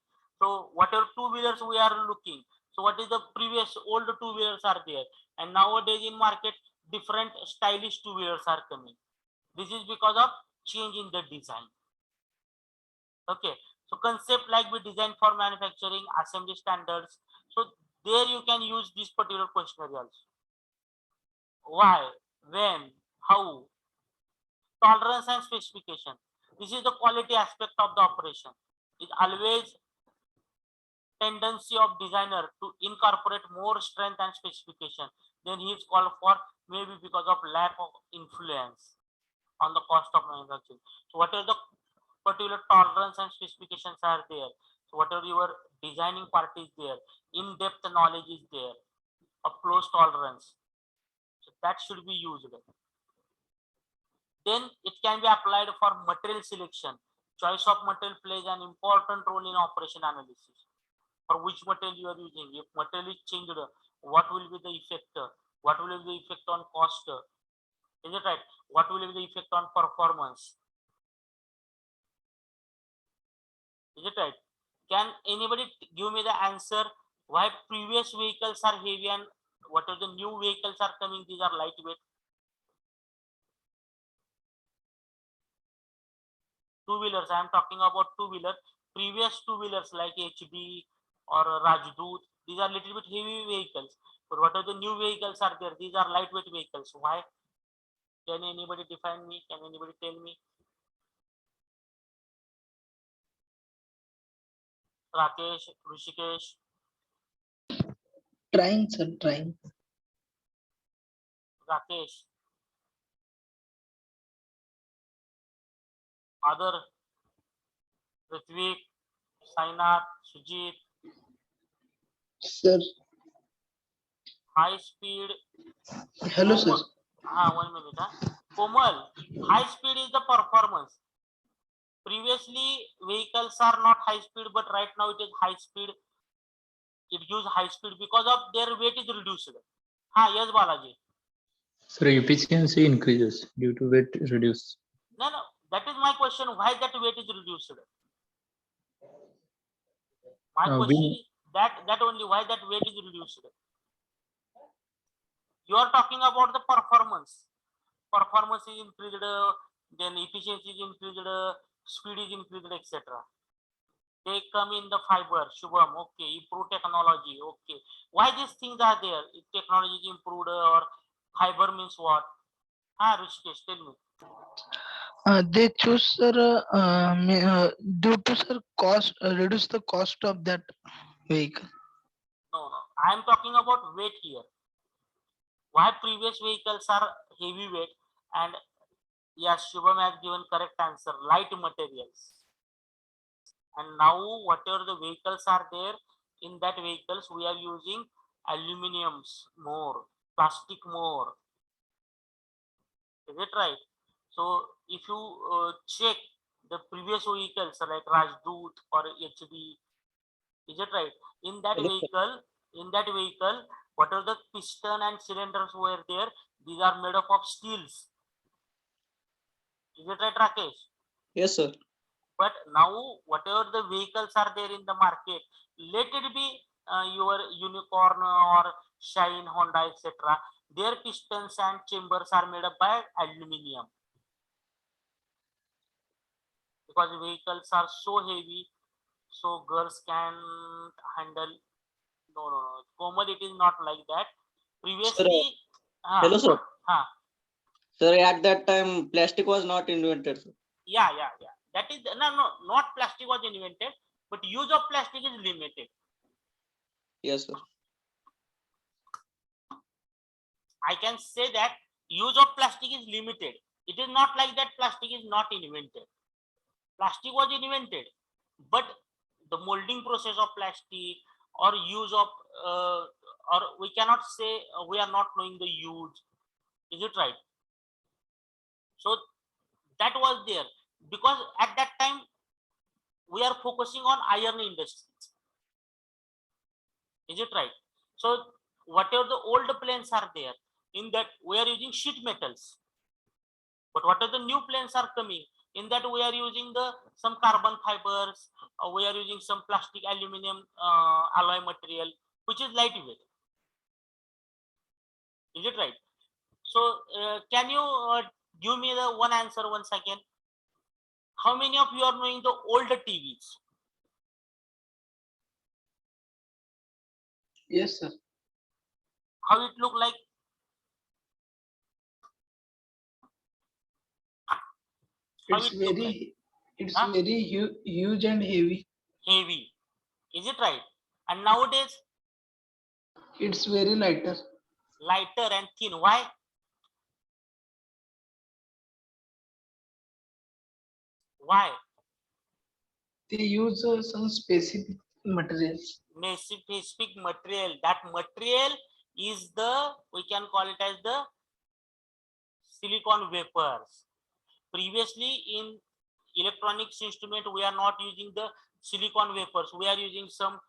So whatever two-wheelers we are looking, so what is the previous old two-wheelers are there, and nowadays in market different stylish two-wheelers are coming. This is because of change in the design. Okay, so concept like we design for manufacturing assembly standards. So there you can use this particular questionnaire also. Why, when, how, tolerance and specification. This is the quality aspect of the operation. It always tendency of designer to incorporate more strength and specification than he is called for, maybe because of lack of influence on the cost of manufacturing. So whatever the particular tolerance and specifications are there, so whatever your designing part is there, in-depth knowledge is there, a close tolerance, so that should be used. Then it can be applied for material selection. Choice of material plays an important role in operation analysis. For which material you are using, if material is changed, what will be the effect, what will be the effect on cost, is it right, what will be the effect on performance, is it right? Can anybody give me the answer why previous vehicles are heavy and what are the new vehicles are coming, these are lightweight? Two-wheelers, I am talking about two-wheeler. Previous two-wheelers like HB or Rajdoot, these are little bit heavy vehicles. But what are the new vehicles are there? These are lightweight vehicles. Why? Can anybody define me? Can anybody tell me? Rakesh, Rishikesh, Trying, sir, trying. Rakesh, other, Ritvik, Sainath, Sujit, Sir, high speed. hello, sir. 1 minute. Komal, high speed is the performance. Previously, vehicles are not high speed, but right now it is high speed. It gives high speed because of their weight is reduced. Yes, Balaji. So efficiency increases due to weight reduced. No, that is my question. Why that weight is reduced? My question is that only, why that weight is reduced? You are talking about the performance. Performance is increased, then efficiency is increased, speed is increased, etc. They come in the fiber, Shubham, okay, improve technology, okay. Why these things are there? If technology is improved or fiber means what? Rishikesh, tell me. They choose, sir, due to, sir, cost, reduce the cost of that vehicle. No, I am talking about weight here. Why previous vehicles are heavy weight? And yes, Shubham has given correct answer, light materials. And now whatever the vehicles are there, in that vehicles we are using aluminiums more, plastic more. Is it right? So if you check the previous vehicles like Rajdoot or HB, is it right? In that Yes, sir. vehicle, whatever the piston and cylinders were there, these are made up of steels. Is it right, Rakesh? Yes, sir. But now whatever the vehicles are there in the market, let it be your Unicorn or Shine, Honda, etc. Their pistons and chambers are made up by aluminium because vehicles are so heavy, so girls can handle. No. Komal, it is not like that. Sir, Previously, hello, sir. uh, Sir, at that time, plastic was not invented, sir. yeah. That is no, not plastic was invented, but use of plastic is limited. Yes, sir. I can say that use of plastic is limited. It is not like that plastic is not invented. Plastic was invented, but the molding process of plastic or use of or we cannot say we are not knowing the use. Is it right? So that was there because at that time we are focusing on iron industries. Is it right? So whatever the old planes are there, in that we are using sheet metals. But what are the new planes are coming? In that we are using the some carbon fibers, we are using some plastic aluminum alloy material, which is lightweight. Is it right? So can you give me the one answer once again? How many of you are knowing the older TVs? Yes, sir. How it look like? How It's it look like? very, it's Huh? very huge and heavy. Heavy. Is it right? And nowadays It's very lighter. lighter and thin. Why? Why? They use some specific materials. Specific material. That material is the, we can call it as the silicon wafers. Previously in electronics instrument, we are not using the silicon wafers. We are using some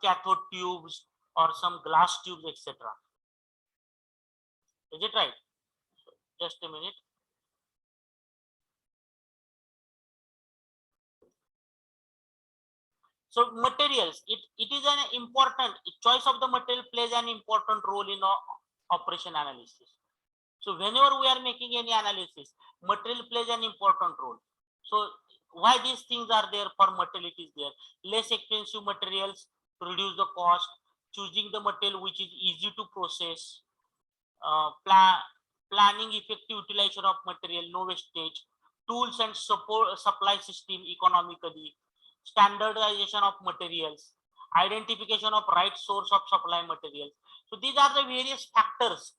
cathode tubes or some glass tubes, etc. Is it right? Just a minute. So materials, it is an important choice of the material plays an important role in operation analysis. So whenever we are making any analysis, material plays an important role. So why these things are there? For material it is there. Less expensive materials to reduce the cost, choosing the material which is easy to process, planning effective utilization of material, no wastage, tools and support supply system economically, standardization of materials, identification of right source of supply materials. So these are the various factors.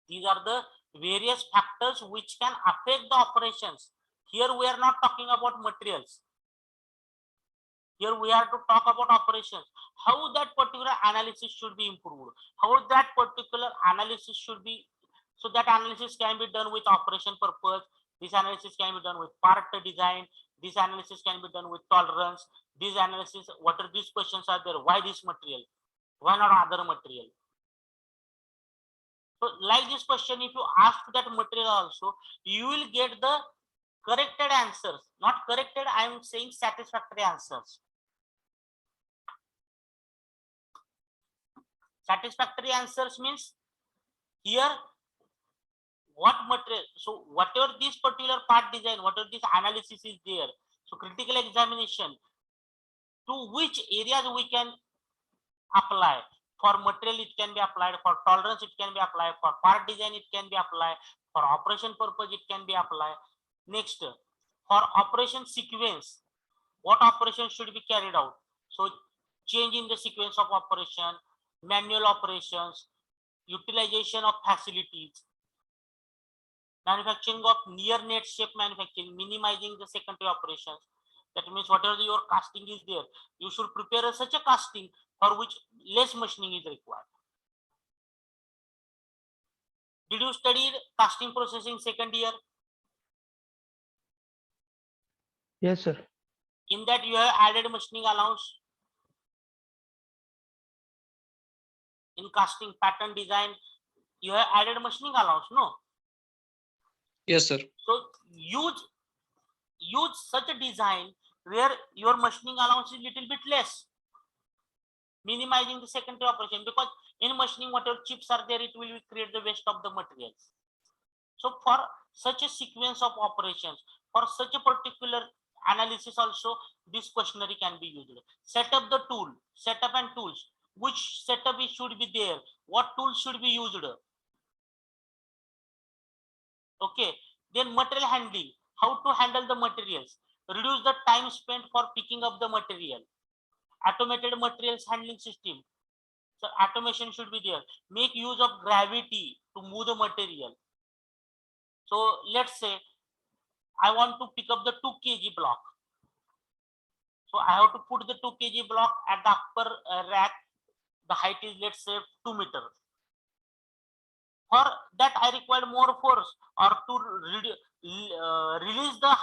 These are the various factors which can affect the operations. Here we are not talking about materials. Here we are to talk about operations. How that particular analysis should be improved. How that particular analysis should be. So that analysis can be done with operation purpose. This analysis can be done with part design. This analysis can be done with tolerance. This analysis, what are these questions are there? Why this material? Why not other material? So like this question, if you ask that material also, you will get the corrected answers. Not corrected, I am saying satisfactory answers. Satisfactory answers means here what material, so whatever this particular part design, whatever this analysis is there, so critical examination, to which areas we can apply. For material it can be applied, for tolerance it can be applied, for part design it can be applied, for operation purpose it can be applied. Next, for operation sequence, what operation should be carried out? So change in the sequence of operation, manual operations, utilization of facilities, manufacturing of near net shape manufacturing, minimizing the secondary operations. That means whatever your casting is there, you should prepare such a casting for which less machining is required. Did you study casting process in second year? Yes, sir. In that you have added machining allowance. In casting pattern design, you have added machining allowance, no? Yes, sir. So use such a design where your machining allowance is little bit less, minimizing the secondary operation, because in machining whatever chips are there, it will create the waste of the materials. So for such a sequence of operations, for such a particular analysis also, this questionnaire can be used. Set up the tool, setup and tools. Which setup should be there? What tools should be used? Okay. Then material handling. How to handle the materials. Reduce the time spent for picking up the material. Automated materials handling system. So automation should be there. Make use of gravity to move the material. So let's say I want to pick up the 2 kg block. So I have to put the 2 kg block at the upper rack. The height is, let's say, 2 meters. For that, I require more force, or to release the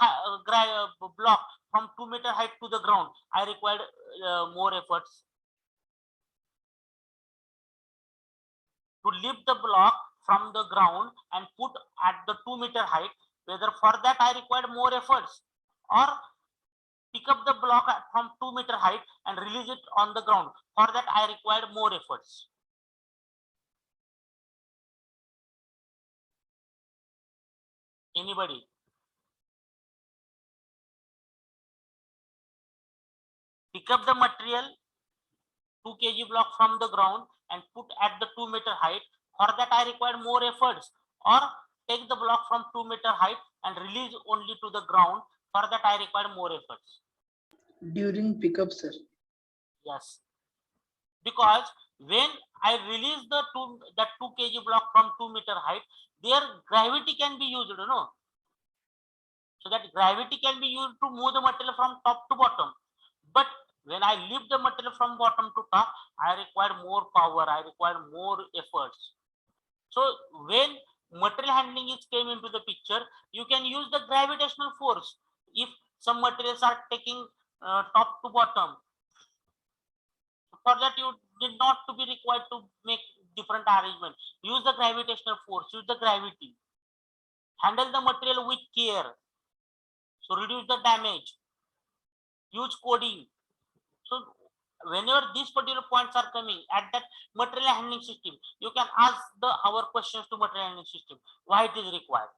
block from 2 meter height to the ground, I required more efforts. To lift the block from the ground and put at the 2 meter height, whether for that I required more efforts, or pick up the block from 2 meter height and release it on the ground, for that I required more efforts. Anybody? Pick up the material 2 kg block from the ground and put at the 2 meter height, for that I required more efforts, or take the block from 2 meter height and release only to the ground, for that I required more efforts. During pickup, sir. Yes, because when I release the 2 kg block from 2 meter height, their gravity can be used, you know. So that gravity can be used to move the material from top to bottom. But when I lift the material from bottom to top, I require more power, I require more efforts. So when material handling is came into the picture, you can use the gravitational force. If some materials are taking top to bottom, for that you did not to be required to make different arrangements. Use the gravitational force, use the gravity. Handle the material with care. So reduce the damage. Use coding. So whenever these particular points are coming at that material handling system, you can ask our questions to material handling system. Why it is required?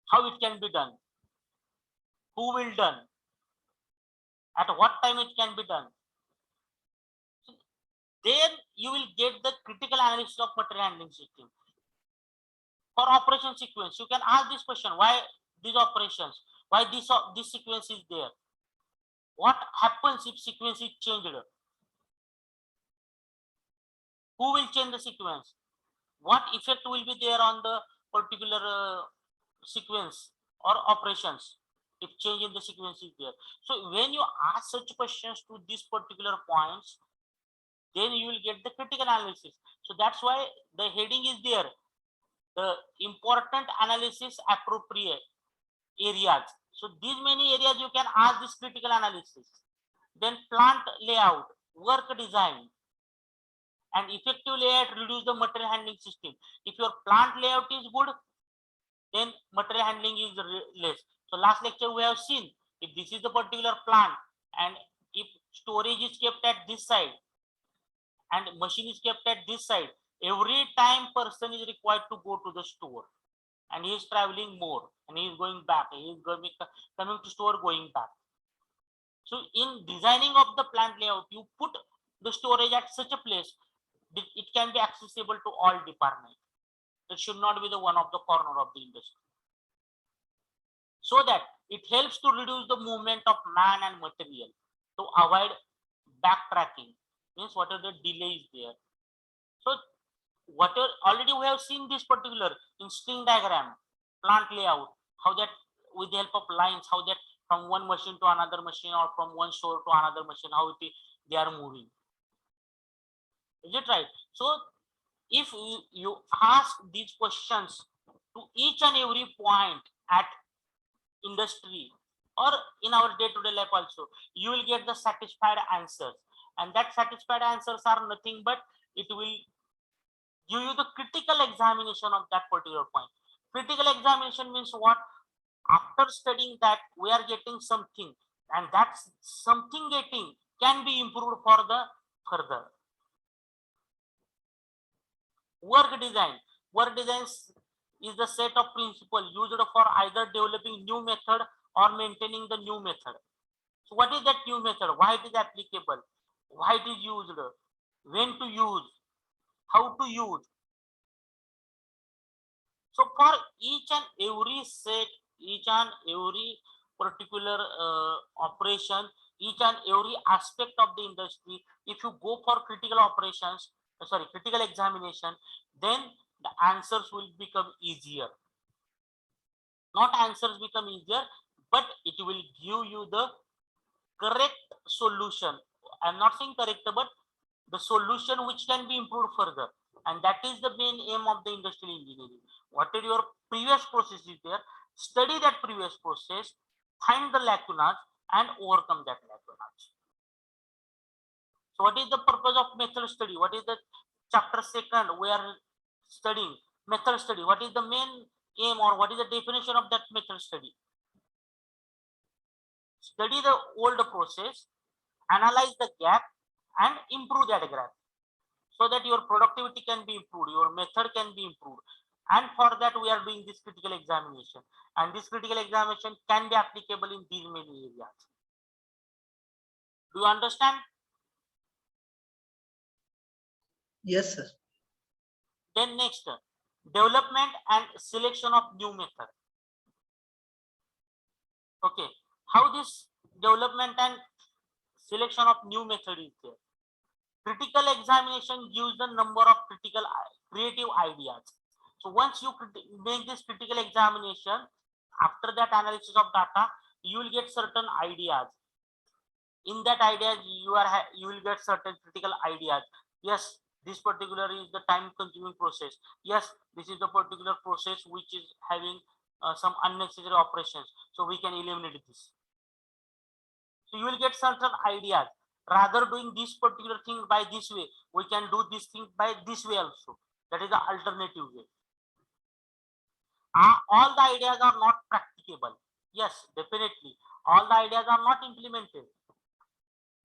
How it can be done? Who will done? At what time it can be done? So then you will get the critical analysis of material handling system. For operation sequence, you can ask this question: why these operations? Why this sequence is there? What happens if sequence is changed? Who will change the sequence? What effect will be there on the particular sequence or operations if change in the sequence is there? So when you ask such questions to these particular points, then you will get the critical analysis. So that's why the heading is there: the important analysis appropriate areas. So these many areas you can ask this critical analysis. Then plant layout, work design, and effective layout reduce the material handling system. If your plant layout is good, then material handling is less. So last lecture we have seen, if this is the particular plant and if storage is kept at this side and machine is kept at this side, every time person is required to go to the store, and he is traveling more and he is going back, he is coming to store, going back. So in designing of the plant layout, you put the storage at such a place that it can be accessible to all departments. It should not be the one of the corner of the industry. So that it helps to reduce the movement of man and material, to avoid backtracking, means what are the delays there. So whatever already we have seen this particular in string diagram, plant layout, how that with the help of lines, how that from one machine to another machine or from one store to another machine, how they are moving. Is it right? So if you ask these questions to each and every point at industry or in our day-to-day life also, you will get the satisfied answers, and that satisfied answers are nothing but it will give you the critical examination of that particular point. Critical examination means what? After studying that, we are getting something, and that something getting can be improved for the further. Work design. Work design is the set of principles used for either developing new method or maintaining the new method. So what is that new method? Why it is applicable? Why it is used? When to use? How to use? So for each and every set, each and every particular operation, each and every aspect of the industry, if you go for critical operations, critical examination, then the answers will become easier. Not answers become easier, but it will give you the correct solution. I'm not saying correct, but the solution which can be improved further. And that is the main aim of the industrial engineering. Whatever your previous process is there, study that previous process, find the lacunas and overcome that lacunas. So what is the purpose of method study? What is the chapter second we are studying? Method study. What is the main aim or what is the definition of that method study? Study the old process, analyze the gap and improve that gap so that your productivity can be improved, your method can be improved. And for that we are doing this critical examination, and this critical examination can be applicable in these many areas. Do you understand? Yes, sir. Then next, development and selection of new method. Okay, how this development and selection of new method is there? Critical examination gives the number of creative ideas. So once you make this critical examination, after that analysis of data, you will get certain ideas. In that ideas, you will get certain critical ideas. Yes, this particular is the time consuming process. Yes, this is the particular process which is having some unnecessary operations, so we can eliminate this. So you will get certain ideas. Rather doing this particular thing by this way, we can do this thing by this way also. That is the alternative way. All the ideas are not practicable. Yes, definitely. All the ideas are not implemented.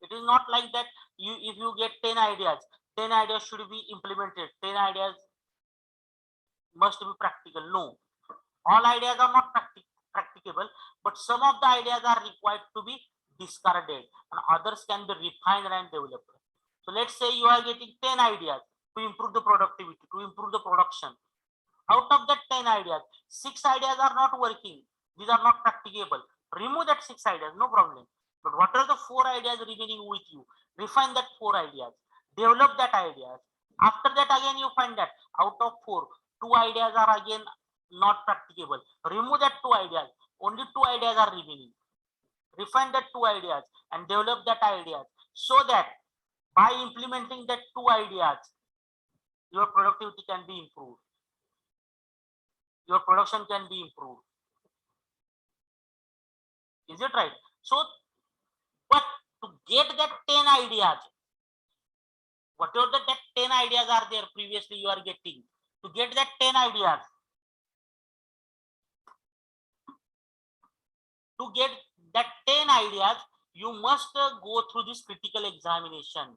It is not like that if you get 10 ideas, 10 ideas should be implemented. 10 ideas must be practical. No. All ideas are not practicable, but some of the ideas are required to be discarded and others can be refined and developed. So let's say you are getting 10 ideas to improve the productivity, to improve the production. Out of that 10 ideas, 6 ideas are not working. These are not practicable. Remove that 6 ideas, no problem. But what are the 4 ideas remaining with you? Refine that 4 ideas. Develop that ideas. After that, again, you find that out of 4, 2 ideas are again not practicable. Remove that 2 ideas. Only 2 ideas are remaining. Refine that 2 ideas and develop that ideas so that by implementing that 2 ideas, your productivity can be improved. Your production can be improved. Is it right? So, but to get that 10 ideas, whatever that 10 ideas are there previously you are getting, to get that 10 ideas, to get that 10 ideas, you must go through this critical examination.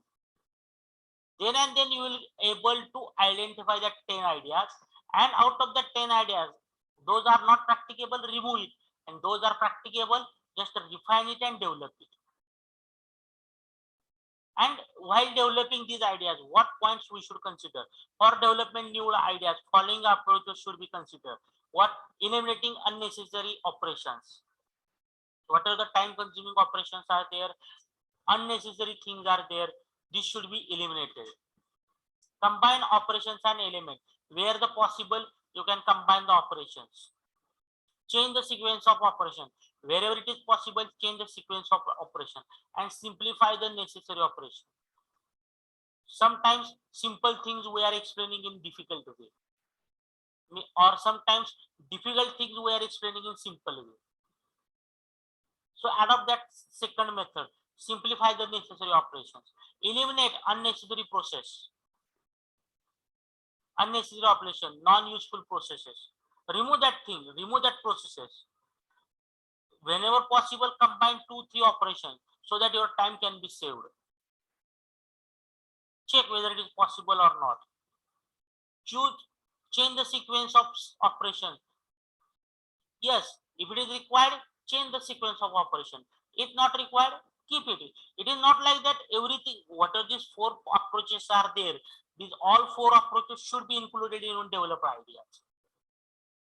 Then and then you will able to identify that 10 ideas, and out of the 10 ideas, those are not practicable, remove it, and those are practicable, just refine it and develop it. And while developing these ideas, what points we should consider? For development new ideas, following approaches should be considered. What? Eliminating unnecessary operations. Whatever the time consuming operations are there, unnecessary things are there, this should be eliminated. Combine operations and elements. Where the possible, you can combine the operations. Change the sequence of operation. Wherever it is possible, change the sequence of operation and simplify the necessary operation. Sometimes simple things we are explaining in difficult way, or sometimes difficult things we are explaining in simple way. So adopt that second method. Simplify the necessary operations. Eliminate unnecessary process. Unnecessary operation, non-useful processes. Remove that thing, remove that processes. Whenever possible, combine 2-3 operations so that your time can be saved. Check whether it is possible or not. Change the sequence of operation. Yes, if it is required, change the sequence of operation. If not required, keep it. It is not like that everything, whatever these 4 approaches are there, these all 4 approaches should be included in developed ideas.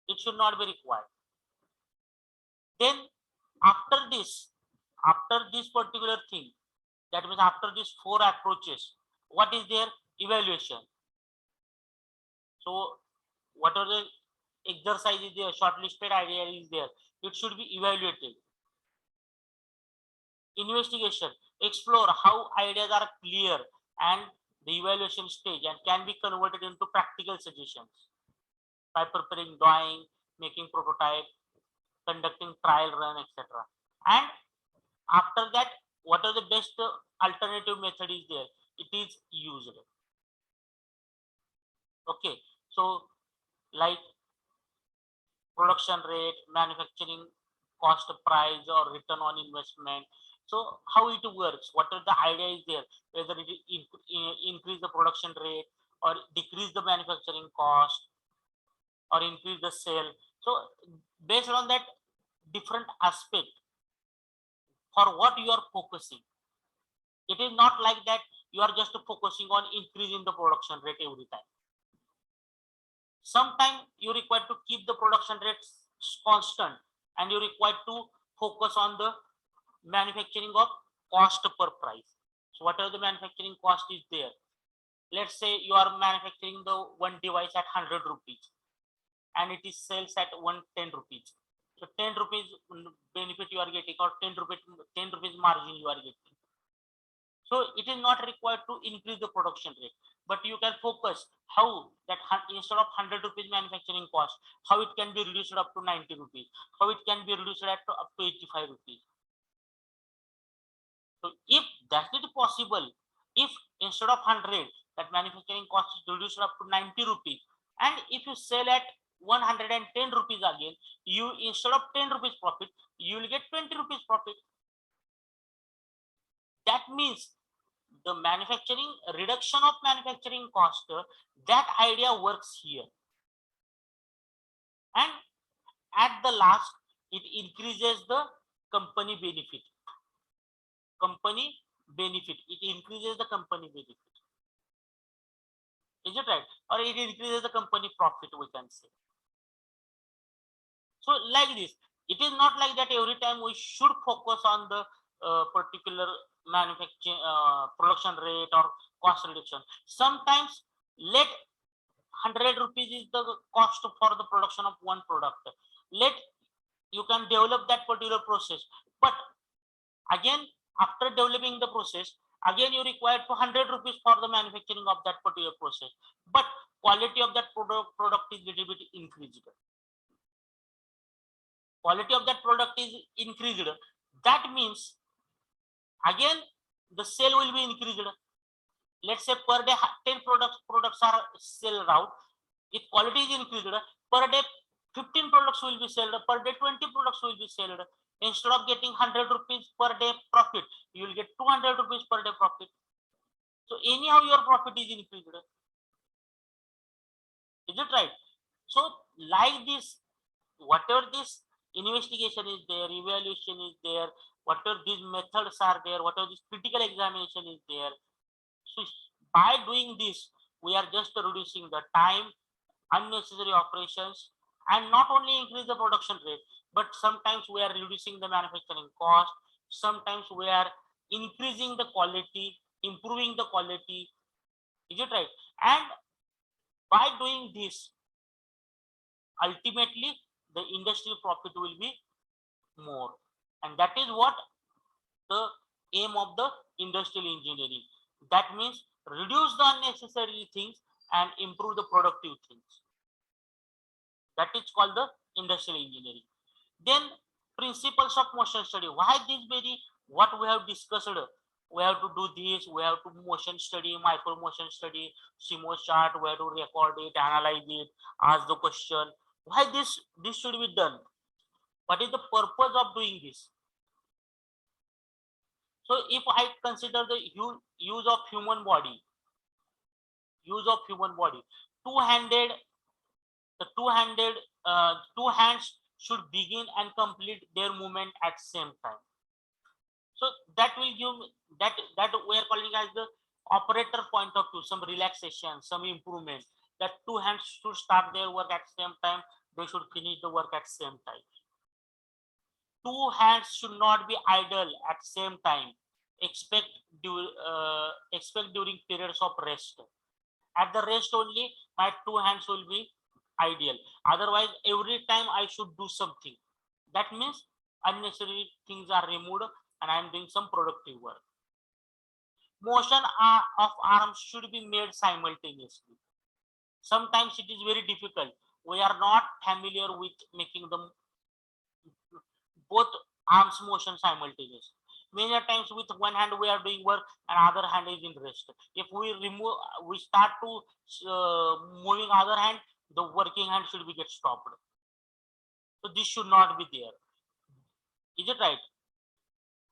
It should not be required. Then after this particular thing, that means after these 4 approaches, what is their evaluation? So what are the exercise is there, shortlisted idea is there, it should be evaluated. Investigation, explore how ideas are clear and the evaluation stage and can be converted into practical suggestions by preparing drawing, making prototype, conducting trial run, etc. And after that, what are the best alternative method is there? It is used. Okay, so like production rate, manufacturing cost price or return on investment. So how it works, what are the idea is there, whether it increase the production rate or decrease the manufacturing cost or increase the sale. So based on that different aspect, for what you are focusing, it is not like that you are just focusing on increasing the production rate every time. Sometimes you require to keep the production rates constant and you require to focus on the manufacturing of cost per price. So whatever the manufacturing cost is there, let's say you are manufacturing the one device at 100 rupees and it is sales at 110 rupees. So 10 rupees benefit you are getting or 10 rupees margin you are getting. So it is not required to increase the production rate, but you can focus how that instead of 100 rupees manufacturing cost, how it can be reduced up to 90 rupees, how it can be reduced up to 85 rupees. So if that is possible, if instead of 100, that manufacturing cost is reduced up to 90 rupees, and if you sell at 110 rupees again, you instead of 10 rupees profit, you will get 20 rupees profit. That means the manufacturing reduction of manufacturing cost, that idea works here. And at the last, it increases the company benefit. Company benefit, it increases the company benefit. Is it right? Or it increases the company profit, we can say. So like this, it is not like that every time we should focus on the particular manufacturing production rate or cost reduction. Sometimes let 100 rupees is the cost for the production of one product. Let you can develop that particular process, but again after developing the process, again you require 200 rupees for the manufacturing of that particular process, but quality of that product is little bit increased. Quality of that product is increased. That means again the sale will be increased. Let's say per day 10 products are sold out. If quality is increased, per day 15 products will be sold, per day 20 products will be sold. Instead of getting 100 rupees per day profit, you will get 200 rupees per day profit. So anyhow your profit is increased. Is it right? So like this, whatever this investigation is there, evaluation is there, whatever these methods are there, whatever this critical examination is there. So by doing this, we are just reducing the time, unnecessary operations, and not only increase the production rate, but sometimes we are reducing the manufacturing cost, sometimes we are increasing the quality, improving the quality. Is it right? And by doing this, ultimately the industrial profit will be more, and that is what the aim of the industrial engineering. That means reduce the unnecessary things and improve the productive things. That is called the industrial engineering. Then principles of motion study. Why this very what we have discussed? We have to do this, we have to motion study, micro motion study, CMOS chart, we have to record it, analyze it, ask the question. Why this should be done? What is the purpose of doing this? So if I consider the use of human body, two-handed, two hands should begin and complete their movement at same time. So that will give that we are calling as the operator point of view, some relaxation, some improvement. That two hands should start their work at same time, they should finish the work at same time. Two hands should not be idle at same time. Expect during periods of rest. At the rest only, my two hands will be ideal. Otherwise, every time I should do something. That means unnecessary things are removed and I am doing some productive work. Motion of arms should be made simultaneously. Sometimes it is very difficult. We are not familiar with making them both arms motion simultaneously. Many times with one hand we are doing work and other hand is in rest. If we start to moving other hand, the working hand should be get stopped. So this should not be there. Is it right?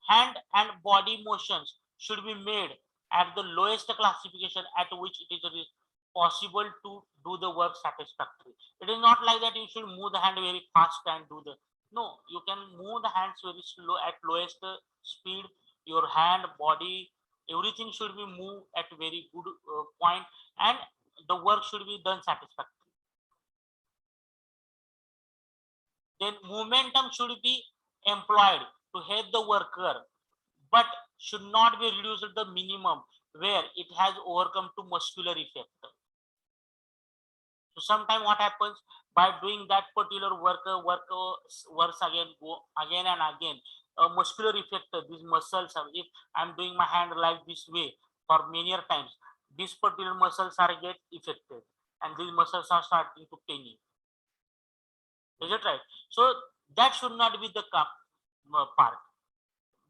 Hand and body motions should be made at the lowest classification at which it is possible to do the work satisfactorily. It is not like that you should move the hand very fast and do the, no, you can move the hands very slow at lowest speed. Your hand, body, everything should be moved at very good point, and the work should be done satisfactorily. Then momentum should be employed to help the worker, but should not be reduced to the minimum where it has overcome to muscular effect. So sometimes what happens, by doing that particular works again, go again and again, a muscular effect, these muscles are, if I'm doing my hand like this way for many times, these particular muscles are get affected and these muscles are starting to pain. Is it right? So that should not be the part.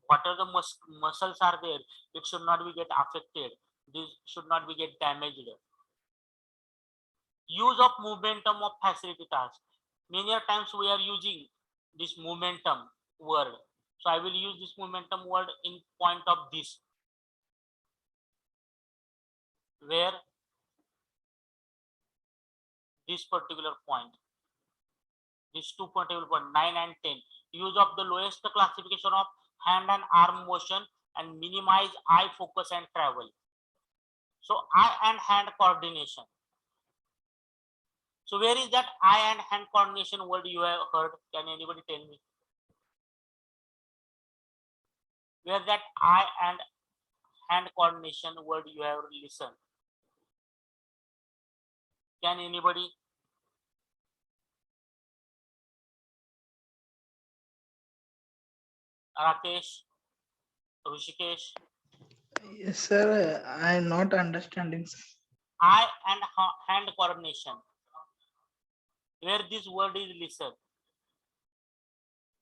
Whatever the muscles are there, it should not be get affected. This should not be get damaged. Use of momentum of facility task. Many times we are using this momentum word. So I will use this momentum word in point of this, where this particular point, these two particular point 9 and 10, use of the lowest classification of hand and arm motion and minimize eye focus and travel. So eye and hand coordination. So where is that eye and hand coordination word you have heard? Can anybody tell me? Where that eye and hand coordination word you have listened? Can anybody? Rakesh, Rishikesh. Yes, sir. I am not understanding, sir. Eye and hand coordination. Where this word is listened?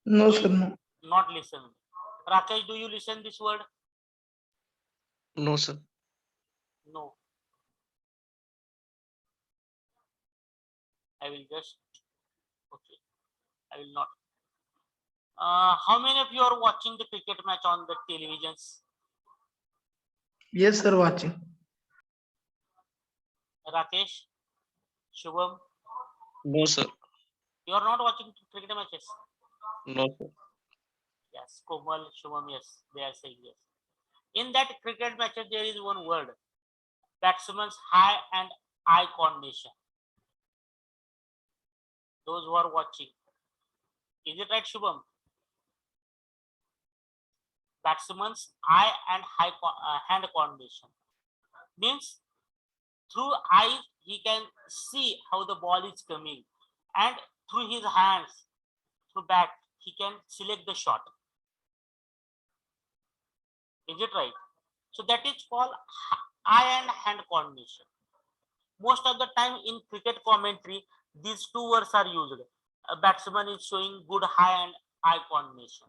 No, sir. No. Not listen. Rakesh, do you listen this word? No, sir. No. I will just, okay, I will not. How many of you are watching the cricket match on the televisions? Yes, sir. Watching. Rakesh, Shubham, No, sir. you are not watching cricket matches? No, sir. Yes, Komal, Shubham, yes, they are saying yes. In that cricket matches, there is one word, batsman's eye and eye coordination. Those who are watching. Is it right, Shubham? Batsman's eye and hand coordination. Means through eyes, he can see how the ball is coming, and through his hands, through bat, he can select the shot. Is it right? So that is called eye and hand coordination. Most of the time in cricket commentary, these two words are used. A batsman is showing good eye and eye coordination.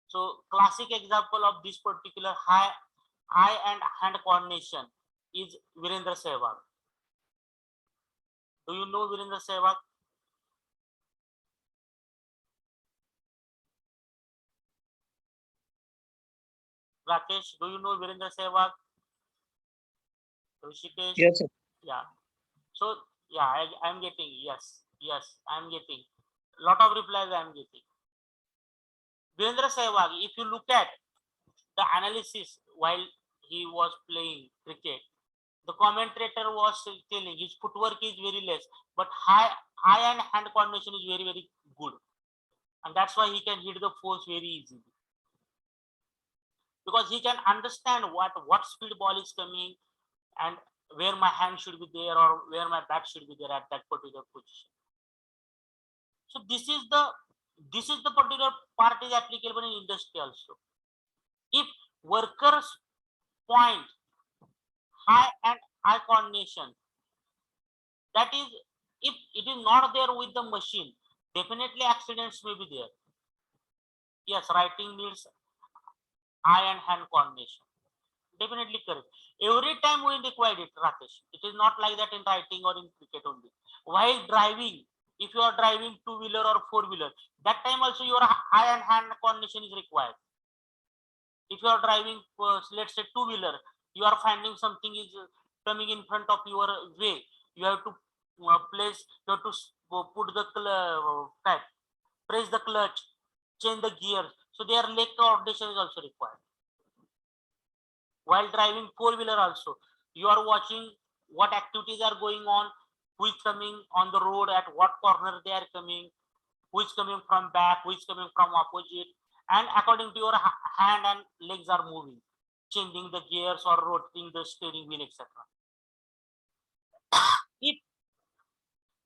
So classic example of this particular eye and hand coordination is Virendra Sehwag. Do you know Virendra Sehwag? Rakesh, do you know Virendra Sehwag? Rishikesh? Yes, sir. Yeah. So yeah, I'm getting, yes, I'm getting. Lot of replies I'm getting. Virendra Sehwag, if you look at the analysis while he was playing cricket, the commentator was telling his footwork is very less, but eye and hand coordination is very, very good. And that's why he can hit the force very easily. Because he can understand what speed ball is coming and where my hand should be there or where my back should be there at that particular position. So this is the particular part is applicable in industry also. If workers point high and eye coordination, that is, if it is not there with the machine, definitely accidents may be there. Yes, writing needs eye and hand coordination. Definitely correct. Every time we require it, Rakesh. It is not like that in writing or in cricket only. While driving, if you are driving two-wheeler or four-wheeler, that time also your eye and hand coordination is required. If you are driving, let's say two-wheeler, you are finding something is coming in front of your way. You have to you have to put the press the clutch, change the gears. So their leg coordination is also required. While driving four-wheeler also, you are watching what activities are going on, who is coming on the road, at what corner they are coming, who is coming from back, who is coming from opposite, and according to your hand and legs are moving, changing the gears or rotating the steering wheel, etc. If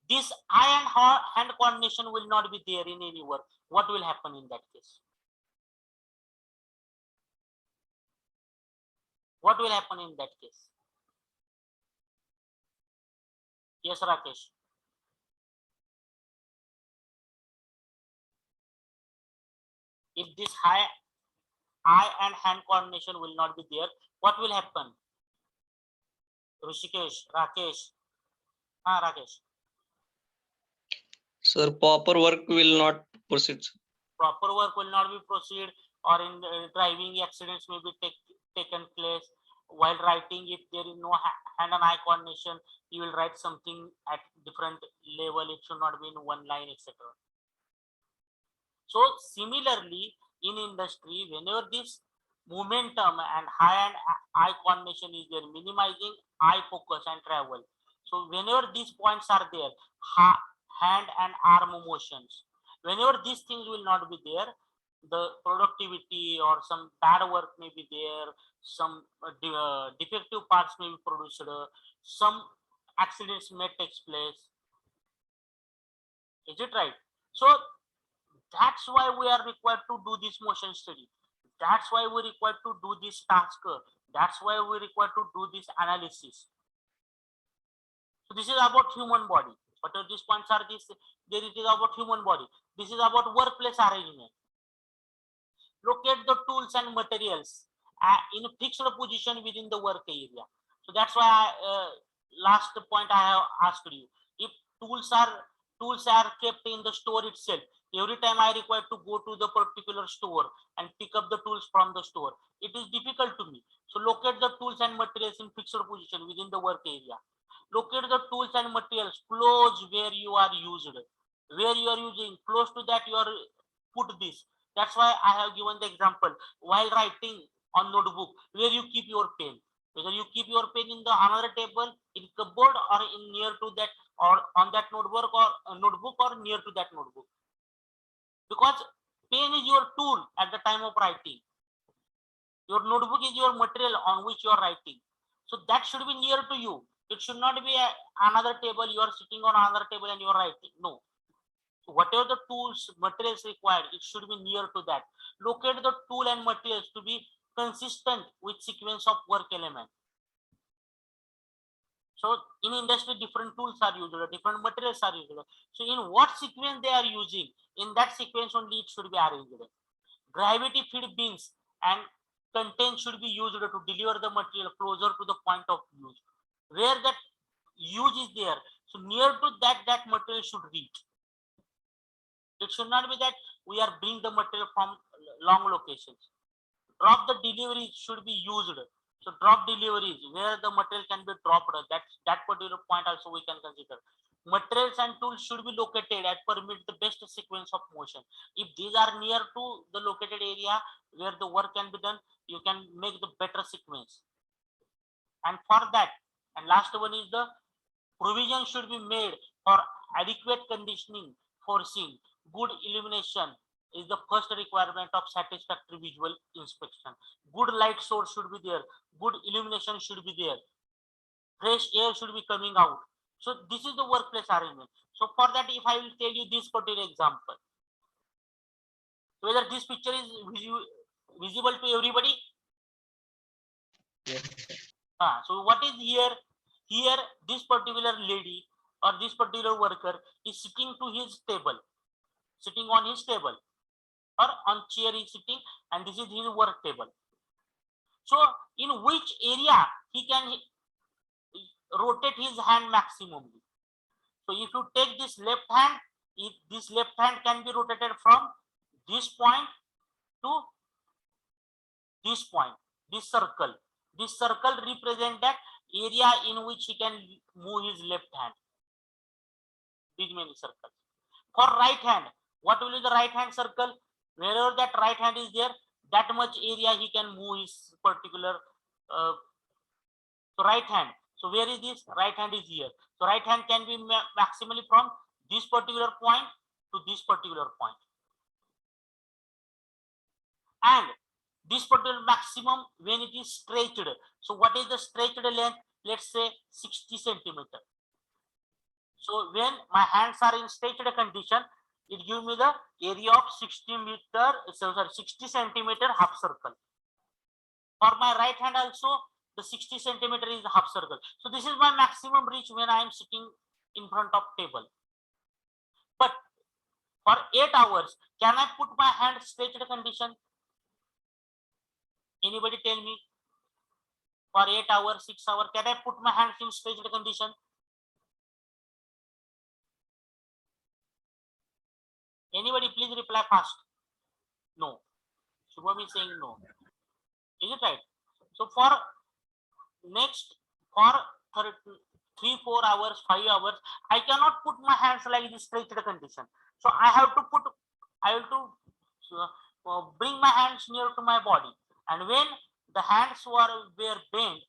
this eye and hand coordination will not be there in any work, what will happen in that case? What will happen in that case? Yes, Rakesh. If this eye and hand coordination will not be there, what will happen? Rishikesh, Rakesh. Rakesh. Sir, proper work will not proceed. Proper work will not be proceed, or in driving accidents may be taken place. While writing, if there is no hand and eye coordination, you will write something at different level. It should not be in one line, etc. So similarly, in industry, whenever this momentum and hand and eye coordination is there, minimizing eye focus and travel. So whenever these points are there, hand and arm motions, whenever these things will not be there, the productivity or some bad work may be there, some defective parts may be produced, some accidents may take place. Is it right? So that's why we are required to do this motion study. That's why we required to do this task. That's why we required to do this analysis. So this is about human body. But these points are this. There it is about human body. This is about workplace arrangement. Locate the tools and materials in a fixed position within the work area. So that's why last point I have asked you. If tools are kept in the store itself, every time I require to go to the particular store and pick up the tools from the store, it is difficult to me. So locate the tools and materials in fixed position within the work area. Locate the tools and materials close where you are used. Where you are using, close to that you are put this. That's why I have given the example. While writing on notebook, where you keep your pen. Whether you keep your pen in the another table, in cupboard, or in near to that, or on that notebook or near to that notebook. Because pen is your tool at the time of writing. Your notebook is your material on which you are writing. So that should be near to you. It should not be another table. You are sitting on another table and you are writing. No. So whatever the tools, materials required, it should be near to that. Locate the tool and materials to be consistent with sequence of work element. So in industry, different tools are used, different materials are used. So in what sequence they are using, in that sequence only it should be arranged. Gravity feed beams and content should be used to deliver the material closer to the point of use. Where that use is there, so near to that material should reach. It should not be that we are bringing the material from long locations. Drop the deliveries should be used. So drop deliveries where the material can be dropped. That particular point also we can consider. Materials and tools should be located and permit the best sequence of motion. If these are near to the located area where the work can be done, you can make the better sequence. And for that, and last one is the provision should be made for adequate conditioning foreseen. Good illumination is the first requirement of satisfactory visual inspection. Good light source should be there. Good illumination should be there. fresh air should be coming out. So this is the workplace arrangement. So for that, if I will tell you this particular example, whether this picture is visible to everybody. So what is here? Here, this particular lady or this particular worker is sitting to his table, sitting on his table or on chair is sitting, and this is his work table. So in which area he can rotate his hand maximally? So if you take this left hand, if this left hand can be rotated from this point to this point, this circle represent that area in which he can move his left hand. These many circles. For right hand, what will be the right hand circle? Wherever that right hand is there, that much area he can move his particular so right hand. So where is this? Right hand is here. So right hand can be maximally from this particular point to this particular point. And this particular maximum when it is stretched. So what is the stretched length? Let's say 60 centimeter. So when my hands are in stretched condition, it gives me the area of 60 centimeter half circle. For my right hand also, the 60 centimeter is half circle. So this is my maximum reach when I am sitting in front of table. But for 8 hours, can I put my hand stretched condition? Anybody tell me? For 8 hours, 6 hours, can I put my hands in stretched condition? Anybody please reply fast. No. Shubham is saying no. Is it right? So for next, for 3-4 hours, 5 hours, I cannot put my hands like this stretched condition. So I have to bring my hands near to my body. And when the hands were bent,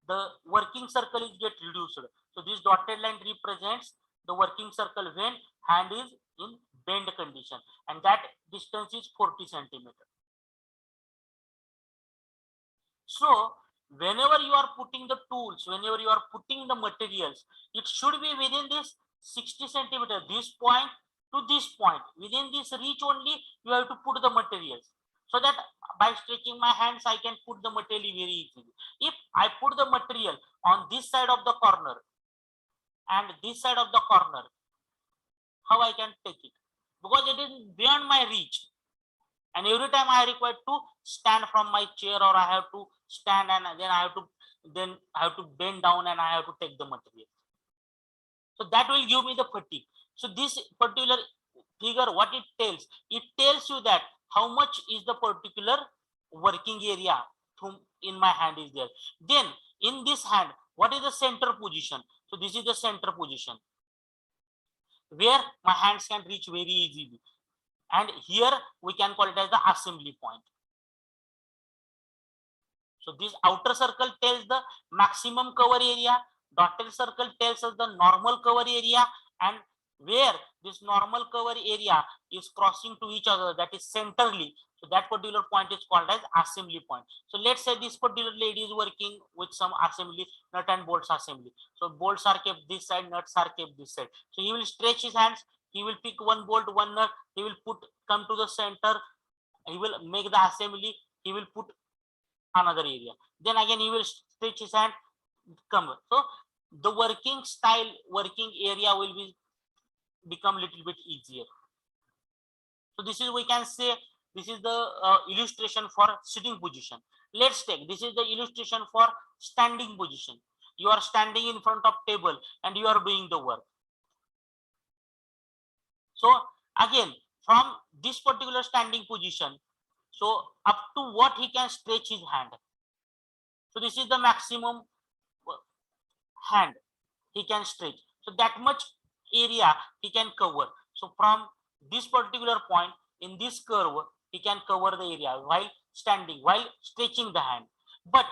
the working circle is get reduced. So this dotted line represents the working circle when hand is in bend condition, and that distance is 40 centimeter. So whenever you are putting the tools, whenever you are putting the materials, it should be within this 60 centimeter, this point to this point. Within this reach only you have to put the materials, so that by stretching my hands I can put the material very easily. If I put the material on this side of the corner and this side of the corner, how I can take it? Because it is beyond my reach, and every time I require to stand from my chair, or I have to stand and then I have to bend down and I have to take the material. So that will give me the fatigue. So this particular figure, what it tells you that how much is the particular working area in my hand is there. Then in this hand, what is the center position? So this is the center position where my hands can reach very easily, and here we can call it as the assembly point. So this outer circle tells the maximum cover area, dotted circle tells us the normal cover area, and where this normal cover area is crossing to each other, that is centrally. So that particular point is called as assembly point. So let's say this particular lady is working with some assembly, nut and bolts assembly. So bolts are kept this side, nuts are kept this side. So he will stretch his hands, he will pick one bolt, one nut, he will come to the center, he will make the assembly, he will put another area. Then again he will stretch his hand, come. So the working style, working area will become little bit easier. So this is, we can say, this is the illustration for sitting position. Let's take, this is the illustration for standing position. You are standing in front of table and you are doing the work. So again, from this particular standing position, so up to what he can stretch his hand. So this is the maximum hand he can stretch. So that much area he can cover. So from this particular point in this curve, he can cover the area while standing, while stretching the hand. But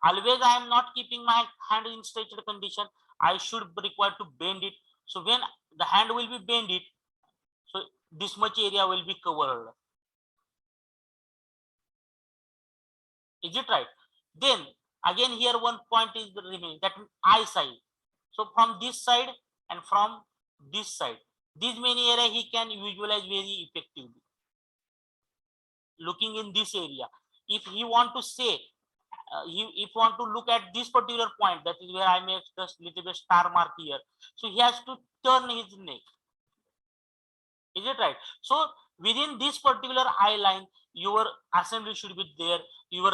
always I am not keeping my hand in stretched condition. I should be required to bend it. So when the hand will be bended, so this much area will be covered. Is it right? Then Again, here one point is the remaining, that eye side. So from this side and from this side, these many area he can visualize very effectively. Looking in this area, if he want to say, if want to look at this particular point, that is where I make this little bit star mark here. So he has to turn his neck. Is it right? So within this particular eye line, your assembly should be there. Your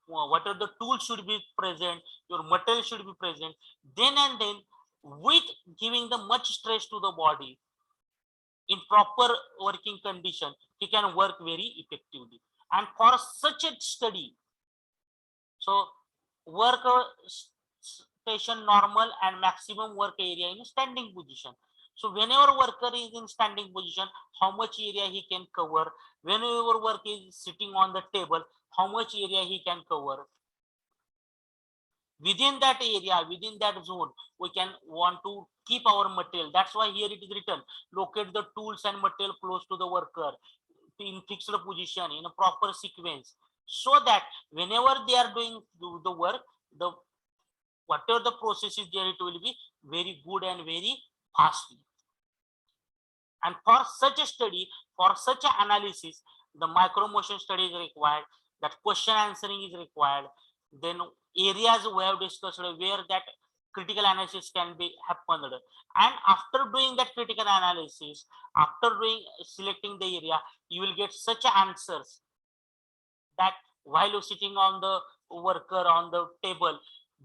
whatever the tool should be present. Your material should be present. Then and then, with giving the much stress to the body, in proper working condition, he can work very effectively. And for such a study, so work station normal and maximum work area in standing position. So whenever worker is in standing position, how much area he can cover? Whenever work is sitting on the table, how much area he can cover? Within that area, within that zone, we can want to keep our material. That's why here it is written, locate the tools and material close to the worker in fixed position in a proper sequence, so that whenever they are doing the work, the whatever the process is there, it will be very good and very fast. And for such a study, for such an analysis, the micro motion study is required, that question answering is required. Then areas we have discussed where that critical analysis can be happened. And after doing that critical analysis, after doing selecting the area, you will get such answers that while you're sitting on the worker on the table,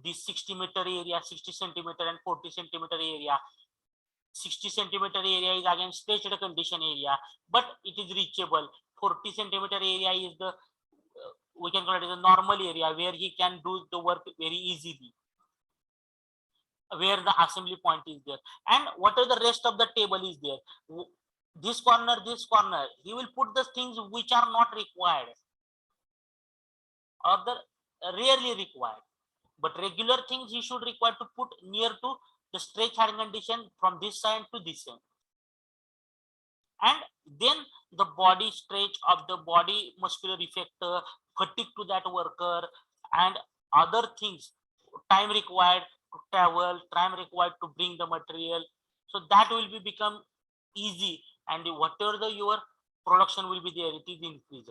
this 60-meter area, 60 centimeter and 40 centimeter area, 60 centimeter area is again stretched condition area, but it is reachable. 40 centimeter area is the we can call it as a normal area where he can do the work very easily, where the assembly point is there. And what are the rest of the table is there, this corner, he will put the things which are not required or the rarely required, but regular things he should require to put near to the stretch hand condition from this side to this side. And then the body stretch of the body muscular effector, fatigue to that worker, and other things, time required to travel, time required to bring the material. So that will be become easy, and whatever the your production will be there, it is increased.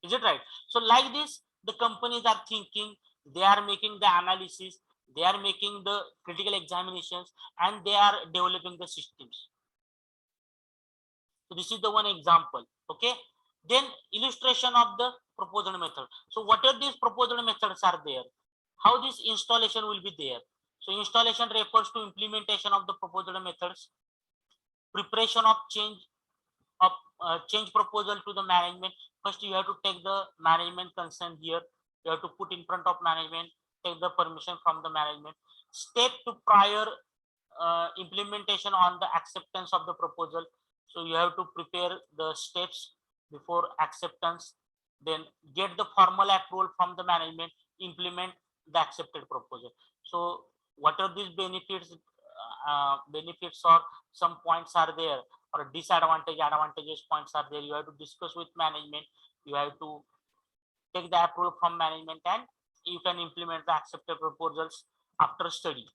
Is it right? So like this, the companies are thinking, they are making the analysis, they are making the critical examinations, and they are developing the systems. So this is the one example. Okay. Then illustration of the proposed method. So what are these proposed methods are there? How this installation will be there? So installation refers to implementation of the proposed methods, preparation of change proposal to the management. First you have to take the management consent here. You have to put in front of management, take the permission from the management. Step to prior implementation on the acceptance of the proposal. So you have to prepare the steps before acceptance, then get the formal approval from the management, implement the accepted proposal. So what are these benefits? Benefits or some points are there, or advantages points are there. You have to discuss with management. You have to take the approval from management, and you can implement the accepted proposals after study.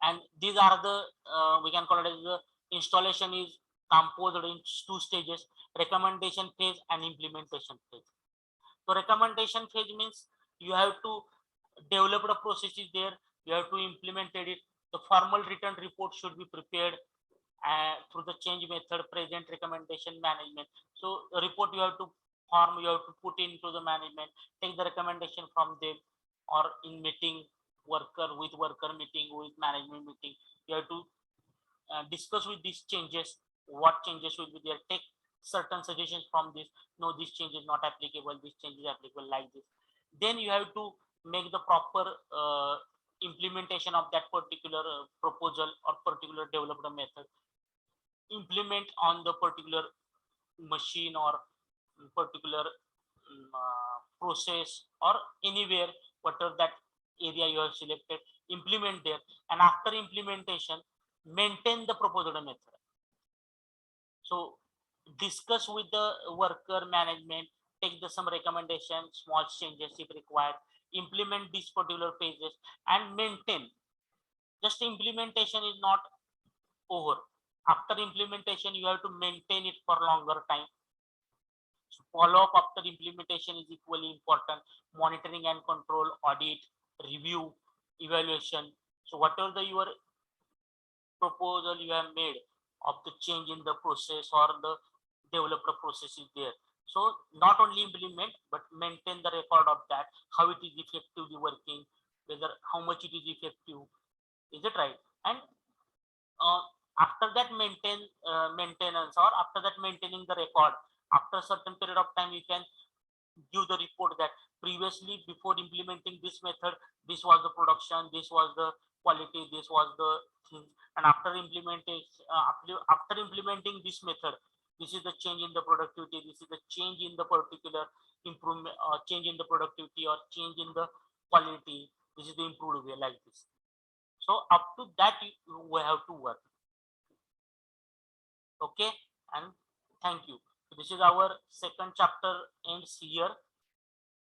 And these are the we can call it as the installation is composed in two stages: recommendation phase and implementation phase. So recommendation phase means you have to develop the processes there, you have to implement it. The formal written report should be prepared through the change method, present recommendation management. So the report you have to form, you have to put into the management, take the recommendation from them, or in meeting worker with worker meeting, with management meeting, you have to discuss with these changes, what changes will be there, take certain suggestions from this. No, this change is not applicable, this change is applicable, like this. Then you have to make the proper implementation of that particular proposal or particular developed method, implement on the particular machine or particular process or anywhere, whatever that area you have selected, implement there. And after implementation, maintain the proposed method. So discuss with the worker management, take some recommendation, small changes if required, implement these particular phases and maintain. Just implementation is not over. After implementation, you have to maintain it for longer time. So follow up after implementation is equally important. Monitoring and control, audit, review, evaluation. So whatever your proposal you have made of the change in the process or the developer process is there. So not only implement but maintain the record of that, how it is effectively working, whether how much it is effective, is it right? And after that maintenance, or after that maintaining the record, after a certain period of time you can give the report that previously before implementing this method, this was the production, this was the quality, this was the thing, and after implementation, after implementing this method, this is the change in the productivity, this is the change in the particular improvement, change in the productivity or change in the quality, this is the improved way, like this. So up to that we have to work. Okay, and thank you. So this is our second chapter ends here.